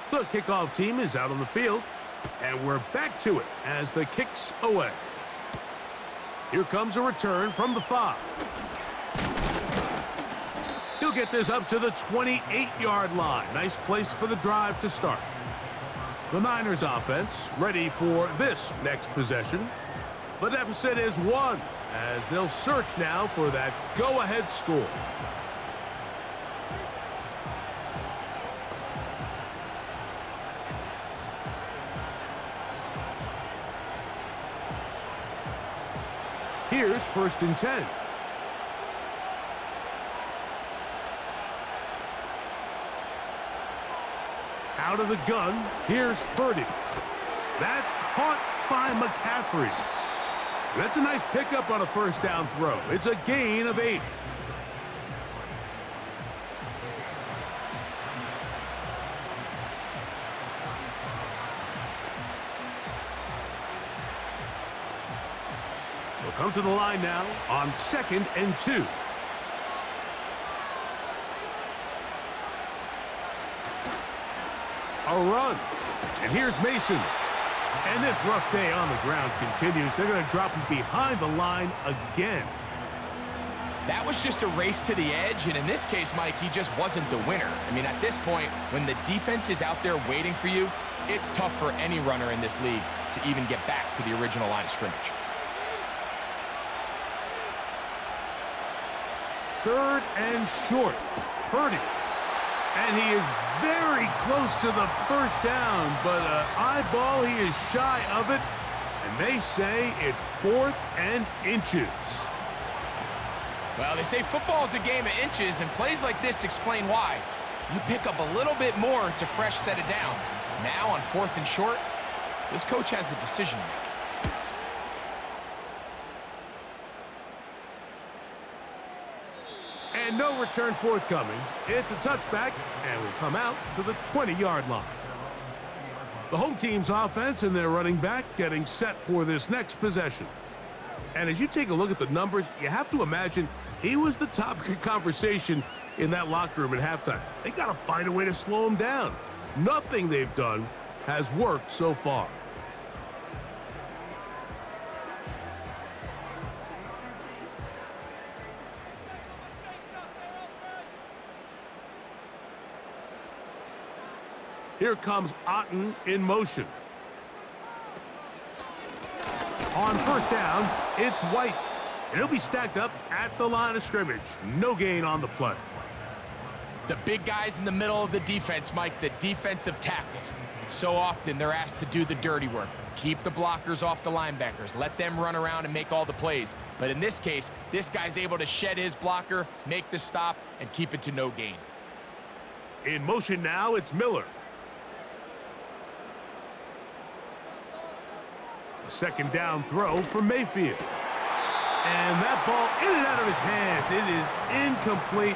The kickoff team is out on the field, and we're back to it as the kick's away. Here comes a return from the 5. He'll get this up to the 28-yard line. Nice place for the drive to start. The Niners offense ready for this next possession. The deficit is 1 as they'll search now for that go-ahead score. Here's 1st and 10. Out of the gun, here's Parity. That's caught by McCaffrey. That's a nice pickup on a 1st down throw. It's a gain of 8. We'll come to the line now on 2nd and 2. A run. And here's Mason. And this rough day on the ground continues. They're going to drop him behind the line again. That was just a race to the edge, and in this case, Mike, he just wasn't the winner. I mean, at this point, when the defense is out there waiting for you, it's tough for any runner in this league to even get back to the original line of scrimmage. 3rd and short. Parity. And he is very close to the 1st down, but eyeball, he is shy of it. And they say it's 4th and inches. Well, they say football is a game of inches, and plays like this explain why. You pick up a little bit more, it's a fresh set of downs. Now on 4th and short, this coach has the decision to make. And no return forthcoming. It's a touchback, and will come out to the 20-yard line. The home team's offense and their running back getting set for this next possession. And as you take a look at the numbers, you have to imagine he was the topic of conversation in that locker room at halftime. They got to find a way to slow him down. Nothing they've done has worked so far. Here comes Otten in motion. On 1st down, it's White. And he'll be stacked up at the line of scrimmage. No gain on the play. The big guys in the middle of the defense, Mike, the defensive tackles. So often they're asked to do the dirty work. Keep the blockers off the linebackers. Let them run around and make all the plays. But in this case, this guy's able to shed his blocker, make the stop, and keep it to no gain. In motion now, it's Miller. A 2nd down throw for Mayfield. And that ball in and out of his hands. It is incomplete.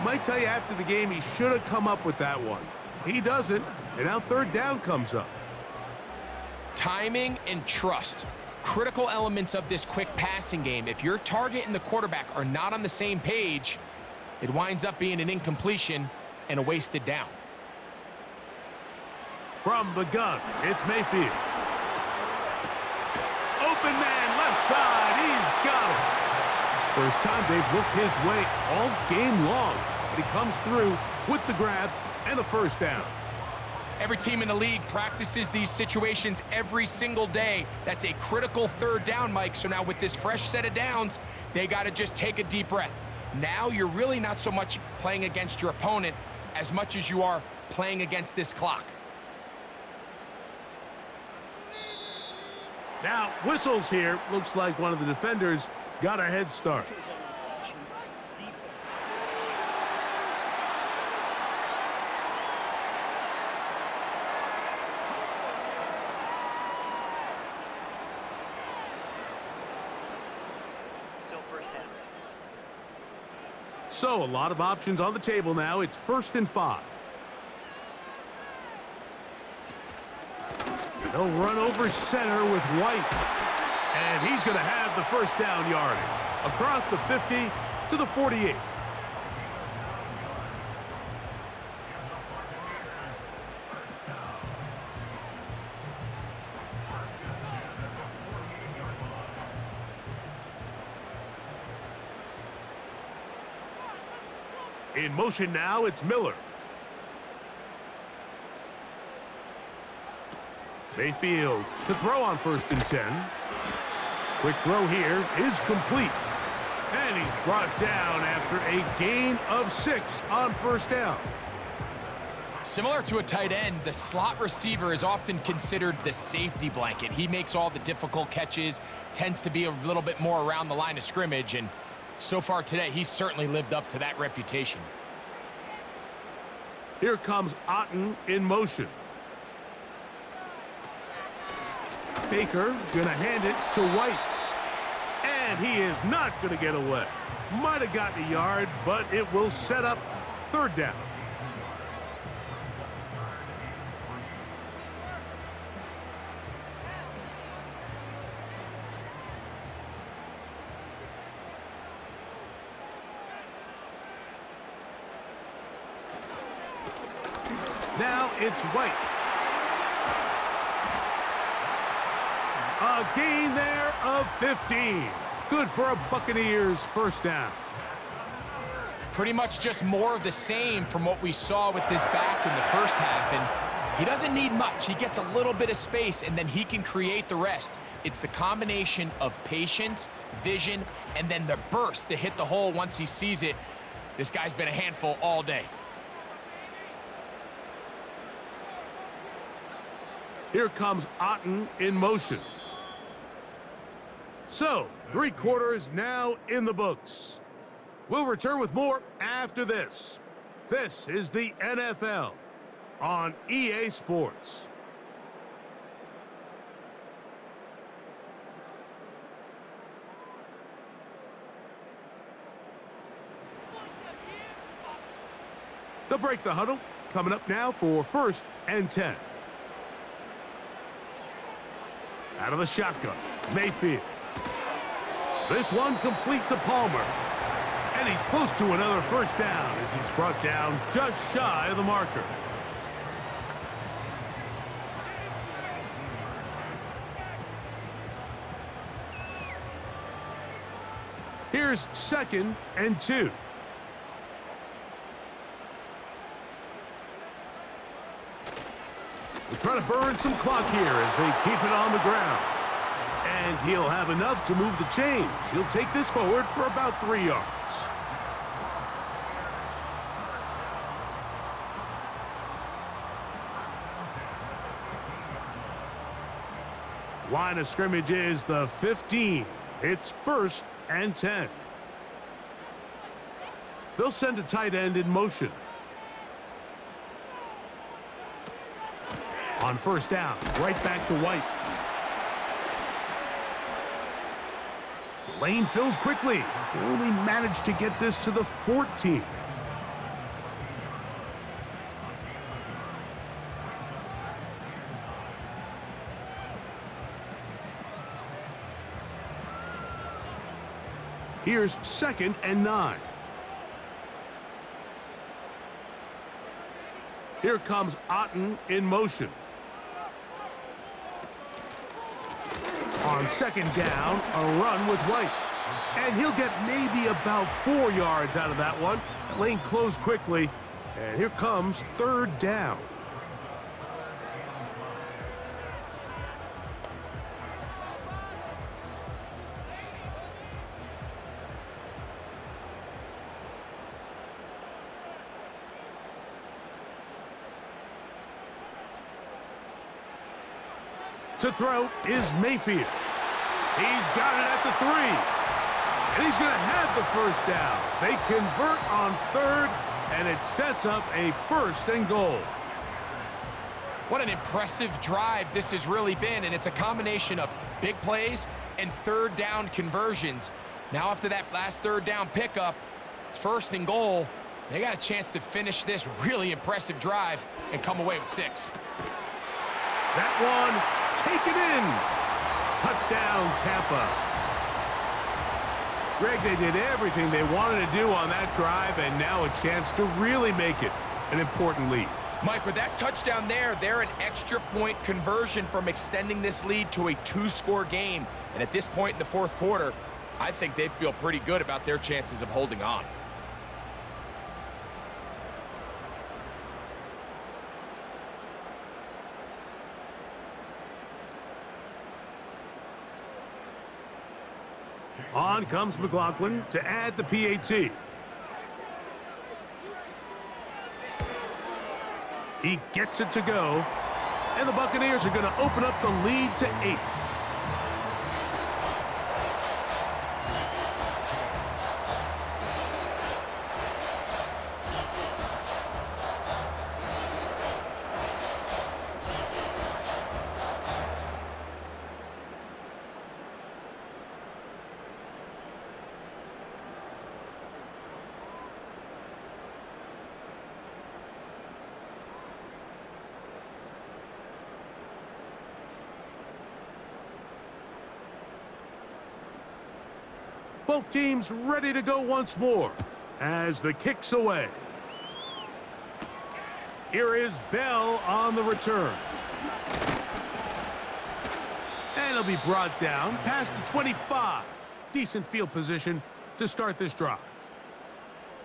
Might tell you after the game he should have come up with that one. He doesn't, and now 3rd down comes up. Timing and trust. Critical elements of this quick passing game. If your target and the quarterback are not on the same page, it winds up being an incompletion and a wasted down. From the gun, it's Mayfield. Open man, left side, he's got it. First time they've looked his way all game long, but he comes through with the grab and the 1st down. Every team in the league practices these situations every single day. That's a critical 3rd down, Mike. So now with this fresh set of downs, they got to just take a deep breath. Now you're really not so much playing against your opponent as much as you are playing against this clock. Now, whistles here. Looks like one of the defenders got a head start. So, a lot of options on the table now. It's 1st and 5. They'll run over center with White. And he's going to have the first down yardage. Across the 50 to the 48. In motion now, it's Miller. Mayfield to throw on 1st and 10. Quick throw here is complete. And he's brought down after a gain of 6 on 1st down. Similar to a tight end, the slot receiver is often considered the safety blanket. He makes all the difficult catches, tends to be a little bit more around the line of scrimmage, and so far today, he's certainly lived up to that reputation. Here comes Otten in motion. Baker gonna hand it to White. And he is not gonna get away. Might have gotten a yard, but it will set up 3rd down. Now it's White. A gain there of 15. Good for a Buccaneers 1st down. Pretty much just more of the same from what we saw with this back in the 1st half. And he doesn't need much. He gets a little bit of space, and then he can create the rest. It's the combination of patience, vision, and then the burst to hit the hole once he sees it. This guy's been a handful all day. Here comes Otten in motion. So, 3 quarters now in the books. We'll return with more after this. This is the NFL on EA Sports. They'll break the huddle. Coming up now for 1st and 10. Out of the shotgun, Mayfield. This one complete to Palmer. And he's close to another 1st down as he's brought down just shy of the marker. Here's 2nd and 2. We're trying to burn some clock here as they keep it on the ground. And he'll have enough to move the chains. He'll take this forward for about 3 yards. Line of scrimmage is the 15. It's 1st and 10. They'll send a tight end in motion. On 1st down, right back to White. Lane fills quickly. They only managed to get this to the 14. Here's 2nd and 9. Here comes Otten in motion. On 2nd down, a run with White. And he'll get maybe about 4 yards out of that one. The lane closed quickly. And here comes 3rd down. To throw is Mayfield. He's got it at the 3. And he's going to have the 1st down. They convert on 3rd, and it sets up a 1st and goal. What an impressive drive this has really been, and it's a combination of big plays and 3rd down conversions. Now after that last 3rd down pickup, It's 1st and goal. They got a chance to finish this really impressive drive and come away with 6. That one, taken in. Touchdown, Tampa. Greg, they did everything they wanted to do on that drive, and now a chance to really make it an important lead. Mike, with that touchdown there, they're an extra point conversion from extending this lead to a 2-score game. And at this point in the 4th quarter, I think they feel pretty good about their chances of holding on. On comes McLaughlin to add the PAT. He gets it to go, and the Buccaneers are going to open up the lead to 8. Both teams ready to go once more as the kick's away. Here is Bell on the return. And he'll be brought down past the 25. Decent field position to start this drive.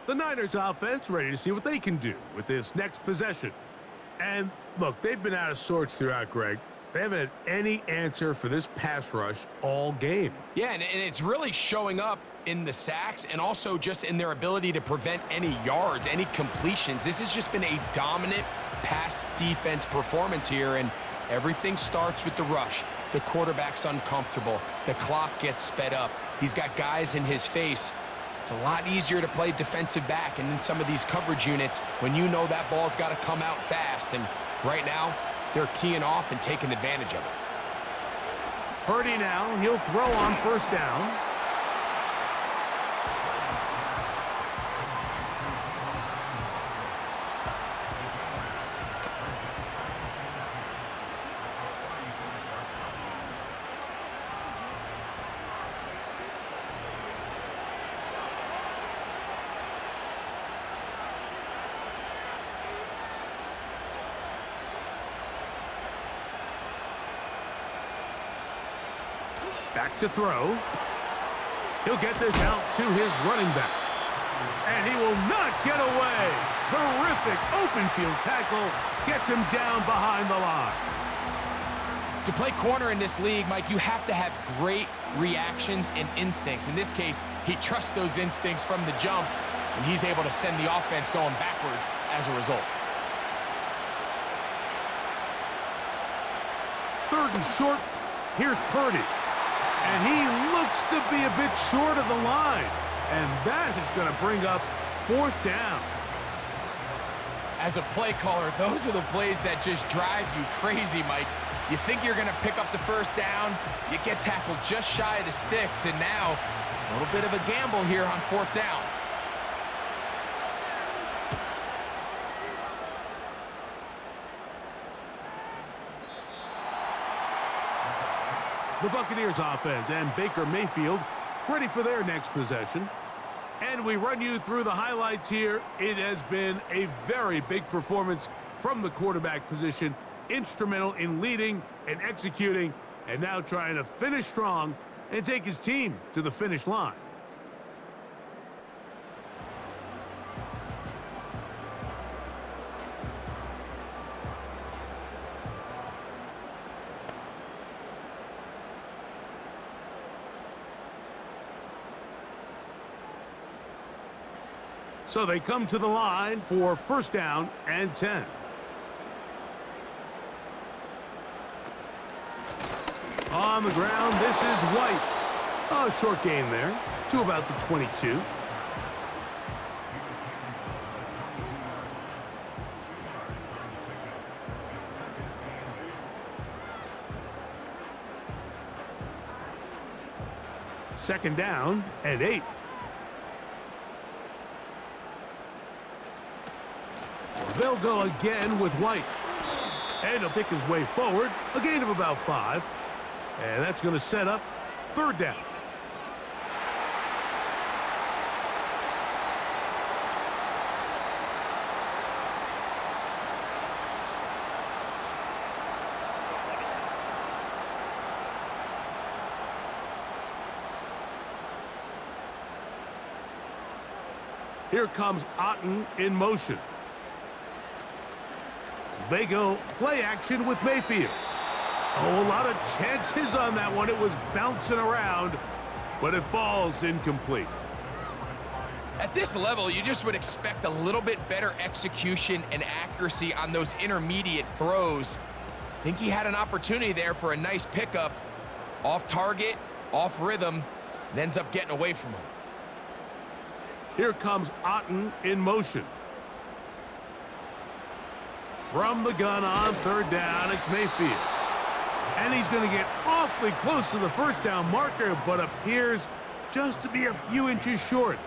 The Niners offense ready to see what they can do with this next possession. And look, they've been out of sorts throughout, Greg. They haven't had any answer for this pass rush all game. Yeah, and it's really showing up in the sacks and also just in their ability to prevent any yards, any completions. This has just been a dominant pass defense performance here, and everything starts with the rush. The quarterback's uncomfortable. The clock gets sped up. He's got guys in his face. It's a lot easier to play defensive back, and in some of these coverage units, when you know that ball's got to come out fast, and right now, they're teeing off and taking advantage of it. Parity now, he'll throw on 1st down. Back to throw. He'll get this out to his running back. And he will not get away. Terrific open field tackle. Gets him down behind the line. To play corner in this league, Mike, you have to have great reactions and instincts. In this case, he trusts those instincts from the jump, and he's able to send the offense going backwards as a result. 3rd and short. Here's Purdy. And he looks to be a bit short of the line. And that is going to bring up 4th down. As a play caller, those are the plays that just drive you crazy, Mike. You think you're going to pick up the 1st down, you get tackled just shy of the sticks, and now a little bit of a gamble here on 4th down. The Buccaneers offense and Baker Mayfield ready for their next possession. And we run you through the highlights here. It has been a very big performance from the quarterback position. Instrumental in leading and executing, and now trying to finish strong and take his team to the finish line. So they come to the line for 1st down and 10. On the ground, this is White. A short gain there to about the 22. Second down and 8. They'll go again with White. And he'll pick his way forward, a gain of about 5. And that's going to set up 3rd down. Here comes Otten in motion. They go play action with Mayfield. Oh, a lot of chances on that one. It was bouncing around, but it falls incomplete. At this level, you just would expect a little bit better execution and accuracy on those intermediate throws. I think he had an opportunity there for a nice pickup. Off target, off rhythm, and ends up getting away from him. Here comes Otten in motion. From the gun on 3rd down, it's Mayfield. And he's going to get awfully close to the 1st down marker, but appears just to be a few inches short.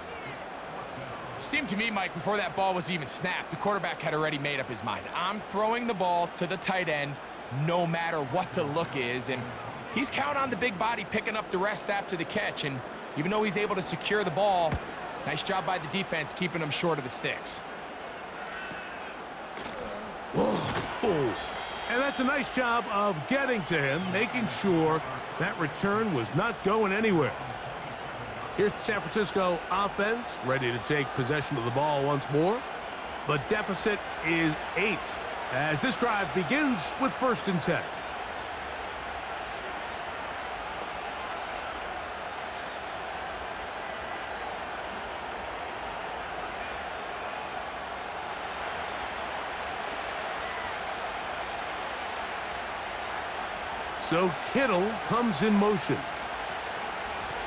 Seemed to me, Mike, before that ball was even snapped, the quarterback had already made up his mind. I'm throwing the ball to the tight end no matter what the look is, and he's counting on the big body picking up the rest after the catch, and even though he's able to secure the ball, nice job by the defense keeping him short of the sticks. Whoa. And that's a nice job of getting to him, making sure that return was not going anywhere. Here's the San Francisco offense, ready to take possession of the ball once more. The deficit is 8 as this drive begins with 1st and 10. So Kittle comes in motion.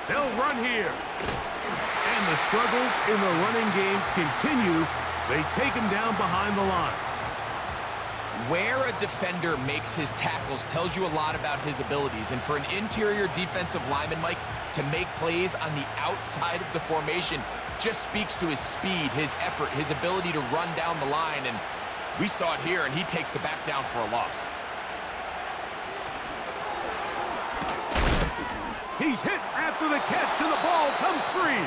They'll run here. And the struggles in the running game continue. They take him down behind the line. Where a defender makes his tackles tells you a lot about his abilities. And for an interior defensive lineman, Mike, to make plays on the outside of the formation just speaks to his speed, his effort, his ability to run down the line. And we saw it here, and he takes the back down for a loss. He's hit after the catch, and the ball comes free.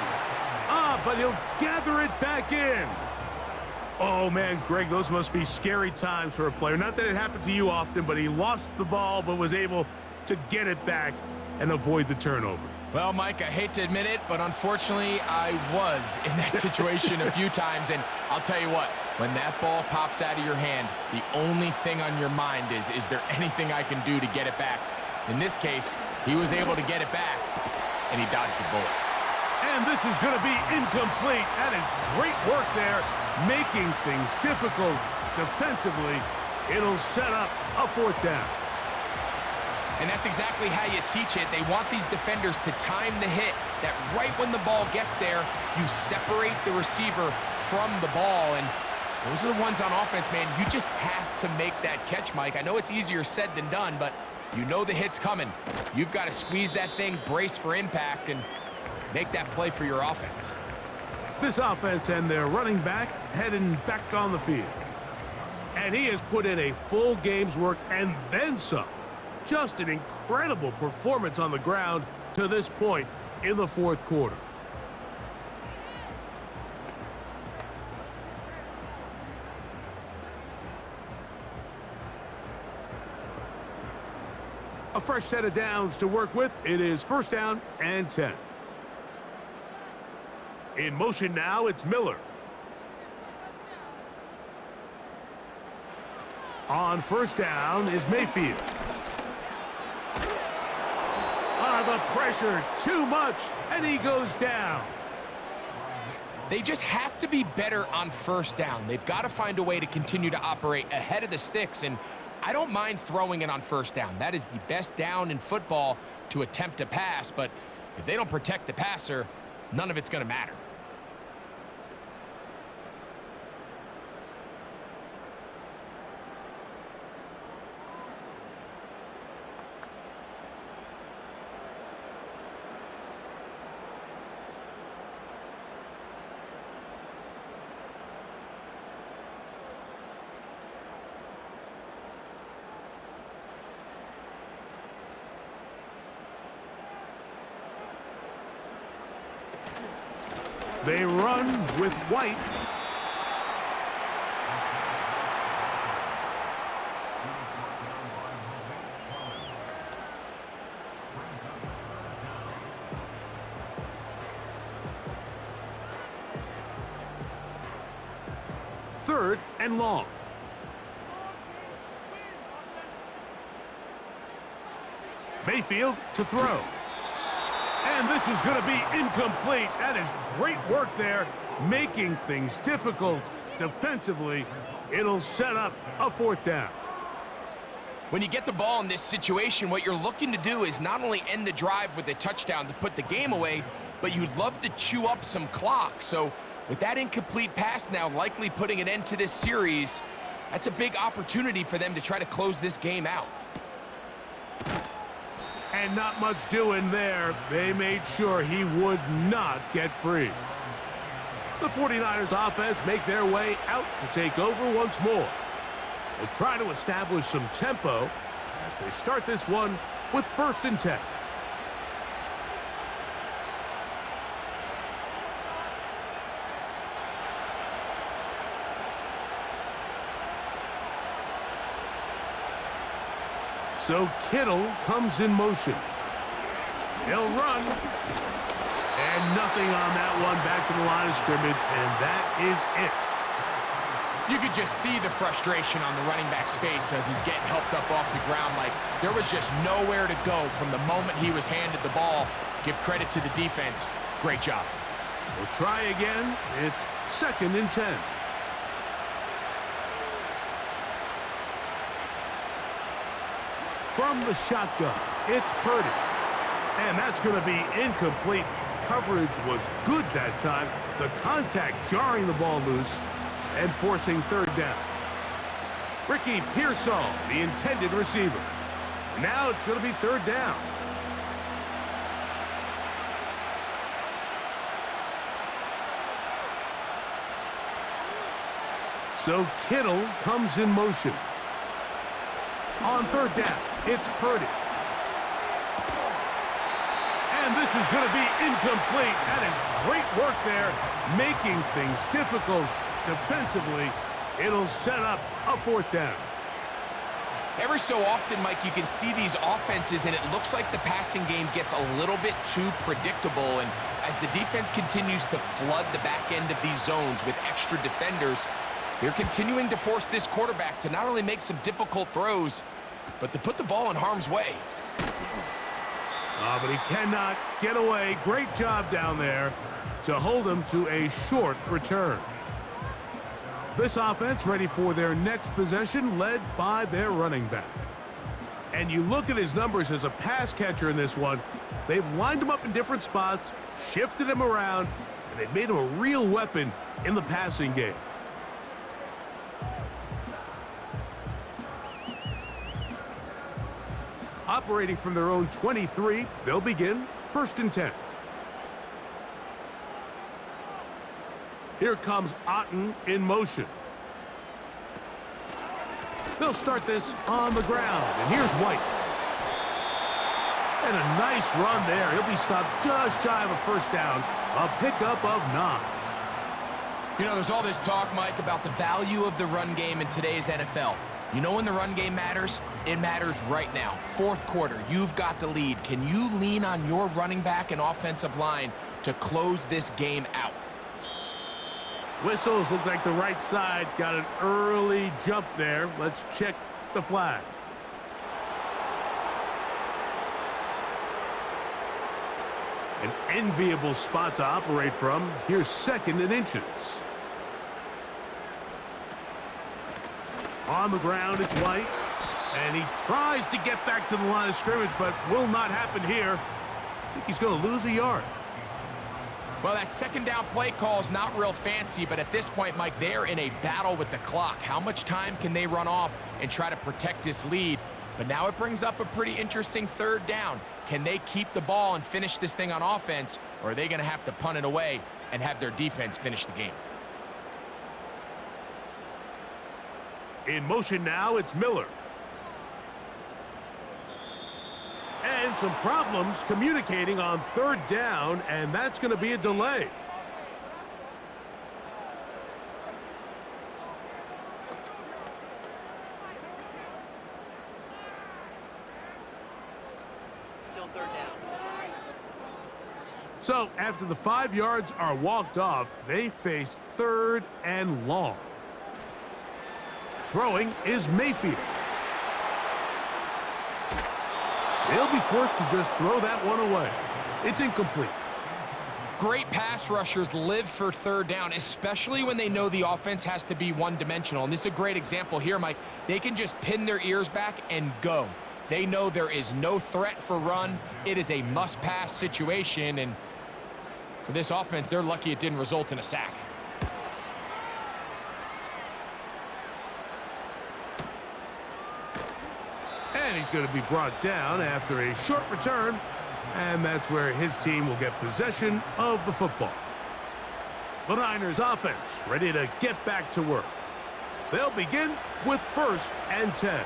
But he'll gather it back in. Oh, man, Greg, those must be scary times for a player. Not that it happened to you often, but he lost the ball but was able to get it back and avoid the turnover. Well, Mike, I hate to admit it, but unfortunately, I was in that situation a few times. And I'll tell you what, when that ball pops out of your hand, the only thing on your mind is there anything I can do to get it back? In this case, he was able to get it back, and he dodged the bullet. And this is going to be incomplete. That is great work there, making things difficult defensively. It'll set up a 4th down. And that's exactly how you teach it. They want these defenders to time the hit, that right when the ball gets there, you separate the receiver from the ball. And those are the ones on offense, man. You just have to make that catch, Mike. I know it's easier said than done, but you know the hit's coming. You've got to squeeze that thing, brace for impact, and make that play for your offense. This offense and their running back heading back on the field. And he has put in a full game's work and then some. Just an incredible performance on the ground to this point in the 4th quarter. A fresh set of downs to work with. It is 1st down and 10. In motion now, it's Miller. On 1st down is Mayfield. The pressure, too much, and he goes down. They just have to be better on 1st down. They've got to find a way to continue to operate ahead of the sticks, and I don't mind throwing it on 1st down. That is the best down in football to attempt a pass, but if they don't protect the passer, none of it's going to matter. They run with White. Third and long. Mayfield to throw. And this is going to be incomplete. That is great work there, making things difficult defensively. It'll set up a fourth down. When you get the ball in this situation, what you're looking to do is not only end the drive with a touchdown to put the game away, but you'd love to chew up some clock. So with that incomplete pass now likely putting an end to this series, that's a big opportunity for them to try to close this game out. And not much doing there. They made sure he would not get free. The 49ers offense make their way out to take over once more. They'll try to establish some tempo as they start this one with 1st and 10. So Kittle comes in motion. He'll run. And nothing on that one, back to the line of scrimmage, and that is it. You could just see the frustration on the running back's face as he's getting helped up off the ground. Like there was just nowhere to go from the moment he was handed the ball. Give credit to the defense. Great job. We'll try again. It's 2nd and 10. From the shotgun, it's Parity. And that's going to be incomplete. Coverage was good that time. The contact jarring the ball loose and forcing 3rd down. Ricky Pearsall, the intended receiver. Now it's going to be 3rd down. So Kittle comes in motion. On 3rd down, it's Purdy. And this is going to be incomplete. That is great work there, making things difficult defensively. It'll set up a 4th down. Every so often, Mike, you can see these offenses, and it looks like the passing game gets a little bit too predictable. And as the defense continues to flood the back end of these zones with extra defenders, they're continuing to force this quarterback to not only make some difficult throws, but to put the ball in harm's way. But he cannot get away. Great job down there to hold him to a short return. This offense ready for their next possession, led by their running back. And you look at his numbers as a pass catcher in this one. They've lined him up in different spots, shifted him around, and they've made him a real weapon in the passing game. Operating from their own 23, they'll begin 1st and 10. Here comes Otten in motion. They'll start this on the ground, and here's White. And a nice run there. He'll be stopped just shy of a 1st down, a pickup of 9. You know, there's all this talk, Mike, about the value of the run game in today's NFL. You know when the run game matters? It matters right now. 4th quarter, you've got the lead. Can you lean on your running back and offensive line to close this game out? Whistles look like the right side got an early jump there. Let's check the flag. An enviable spot to operate from. Here's 2nd and inches. On the ground, it's White. And he tries to get back to the line of scrimmage, but will not happen here. I think he's going to lose a yard. Well, that 2nd down play call is not real fancy, but at this point, Mike, they're in a battle with the clock. How much time can they run off and try to protect this lead? But now it brings up a pretty interesting 3rd down. Can they keep the ball and finish this thing on offense, or are they going to have to punt it away and have their defense finish the game? In motion now, it's Miller. And some problems communicating on 3rd down, and that's going to be a delay. So after the 5 yards are walked off, they face 3rd and long. Throwing is Mayfield. They'll be forced to just throw that one away. It's incomplete. Great pass rushers live for 3rd down, especially when they know the offense has to be one-dimensional. And this is a great example here, Mike. They can just pin their ears back and go. They know there is no threat for run. It is a must-pass situation, and for this offense, they're lucky it didn't result in a sack. And he's going to be brought down after a short return, and that's where his team will get possession of the football. The Niners offense ready to get back to work. They'll begin with 1st and 10.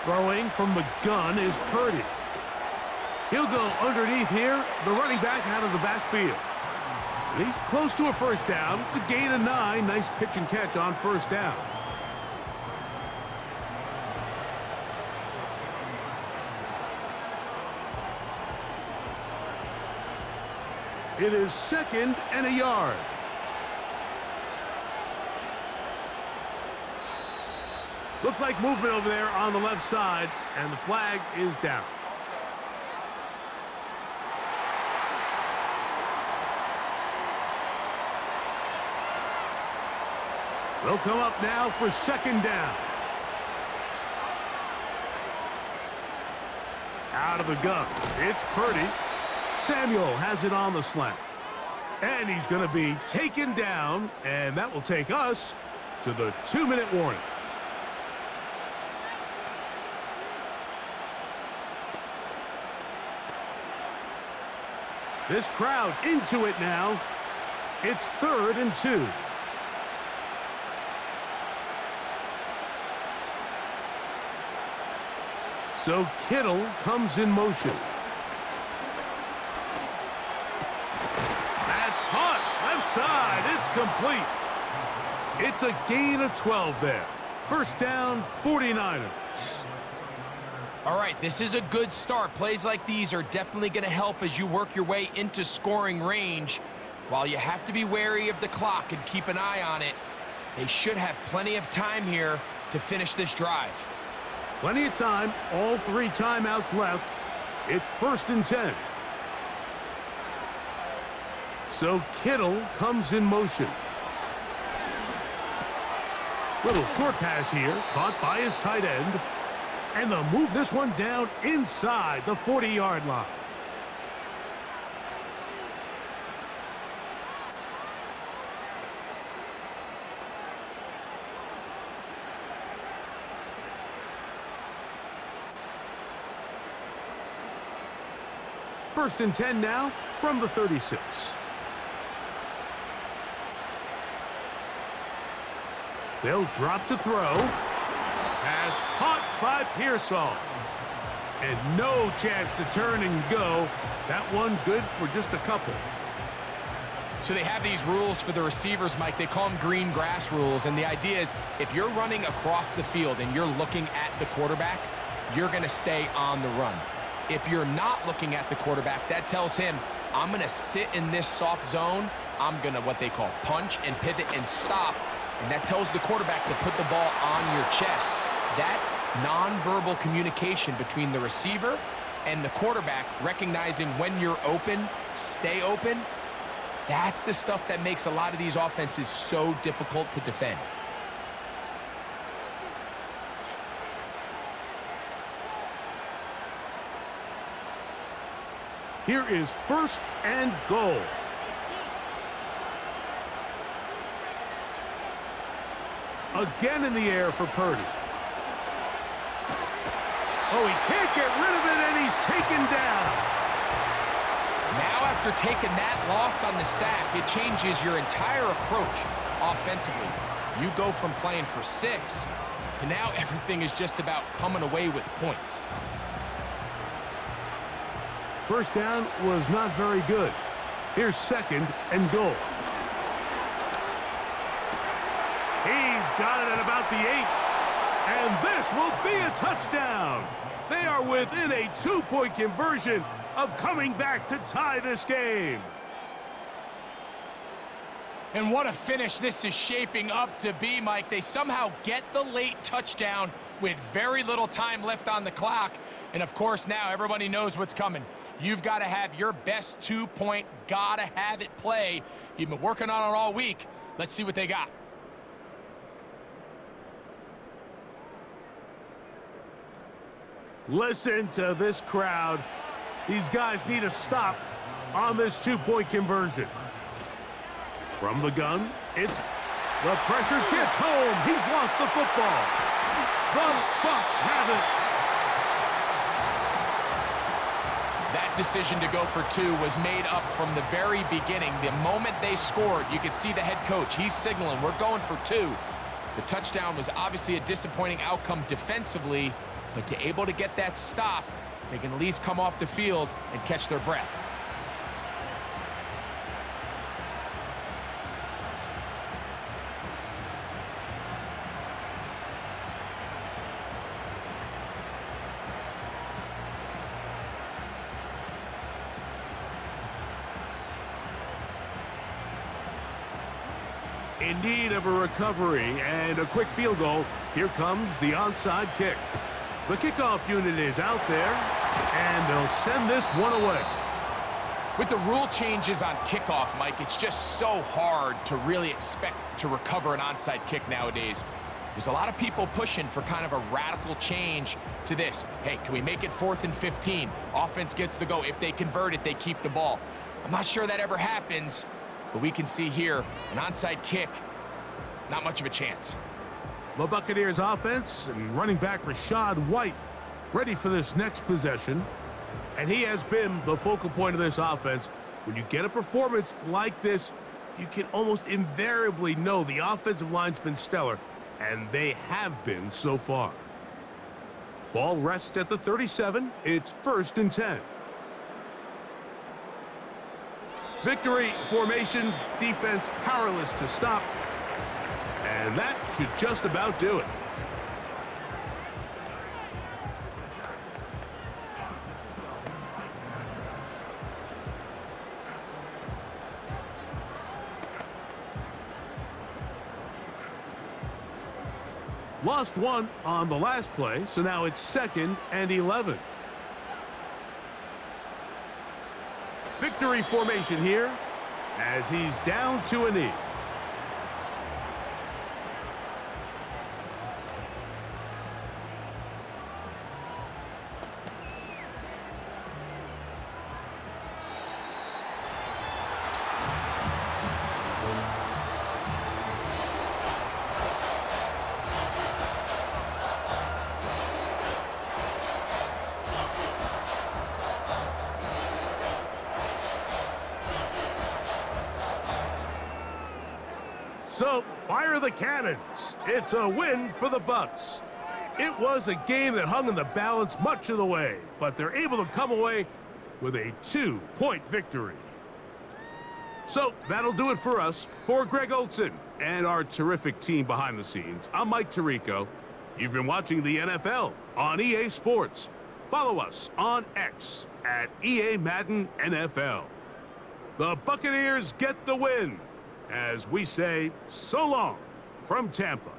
Throwing from the gun is Parity. He'll go underneath here, the running back out of the backfield. And he's close to a 1st down. It's a gain of 9. Nice pitch and catch on 1st down. It is 2nd and a yard. Looks like movement over there on the left side, and the flag is down. They'll come up now for 2nd down. Out of the gun, it's Purdy. Samuel has it on the slant. And he's going to be taken down, and that will take us to the 2-minute warning. This crowd into it now. It's 3rd and 2. So Kittle comes in motion. That's caught. Left side. It's complete. It's a gain of 12 there. 1st down, 49ers. All right, this is a good start. Plays like these are definitely going to help as you work your way into scoring range. While you have to be wary of the clock and keep an eye on it, they should have plenty of time here to finish this drive. Plenty of time. All 3 timeouts left. It's 1st and 10. So Kittle comes in motion. Little short pass here, caught by his tight end. And they'll move this one down inside the 40-yard line. First and 10 now from the 36. They'll drop to throw. Pass caught by Pearsall. And no chance to turn and go. That one good for just a couple. So they have these rules for the receivers, Mike. They call them green grass rules. And the idea is if you're running across the field and you're looking at the quarterback, you're going to stay on the run. If you're not looking at the quarterback, that tells him, I'm going to sit in this soft zone. I'm going to what they call punch and pivot and stop. And that tells the quarterback to put the ball on your chest. That nonverbal communication between the receiver and the quarterback, recognizing when you're open, stay open, that's the stuff that makes a lot of these offenses so difficult to defend. Here is 1st and goal. Again in the air for Purdy. Oh, he can't get rid of it, and he's taken down. Now, after taking that loss on the sack, it changes your entire approach offensively. You go from playing for 6 to now everything is just about coming away with points. First down was not very good. Here's 2nd and goal. He's got it at about the 8. And this will be a touchdown. They are within a 2-point conversion of coming back to tie this game. And what a finish this is shaping up to be, Mike. They somehow get the late touchdown with very little time left on the clock. And, of course, now everybody knows what's coming. You've got to have your best 2-point, gotta have it play. You've been working on it all week. Let's see what they got. Listen to this crowd. These guys need a stop on this 2-point conversion. From the gun, it's the pressure gets home. He's lost the football. The Bucs have it. That decision to go for 2 was made up from the very beginning. The moment they scored, you could see the head coach. He's signaling, we're going for 2. The touchdown was obviously a disappointing outcome defensively, but to able to get that stop, they can at least come off the field and catch their breath. In need of a recovery and a quick field goal, here comes the onside kick. The kickoff unit is out there, and they'll send this one away. With the rule changes on kickoff, Mike, it's just so hard to really expect to recover an onside kick nowadays. There's a lot of people pushing for kind of a radical change to this. Hey, can we make it 4th and 15? Offense gets the go. If they convert it, they keep the ball. I'm not sure that ever happens, but we can see here an onside kick, not much of a chance. The Buccaneers offense and running back Rashad White ready for this next possession. And he has been the focal point of this offense. When you get a performance like this, you can almost invariably know the offensive line's been stellar, and they have been so far. Ball rests at the 37. It's 1st and 10. Victory formation, defense powerless to stop. And that should just about do it. Lost one on the last play, so now it's 2nd and 11. Victory formation here as he's down to a knee. So, fire the cannons. It's a win for the Bucs. It was a game that hung in the balance much of the way, but they're able to come away with a 2-point victory. So, that'll do it for us. For Greg Olson and our terrific team behind the scenes, I'm Mike Tirico. You've been watching the NFL on EA Sports. Follow us on X at EA Madden NFL. The Buccaneers get the win, as we say so long from Tampa.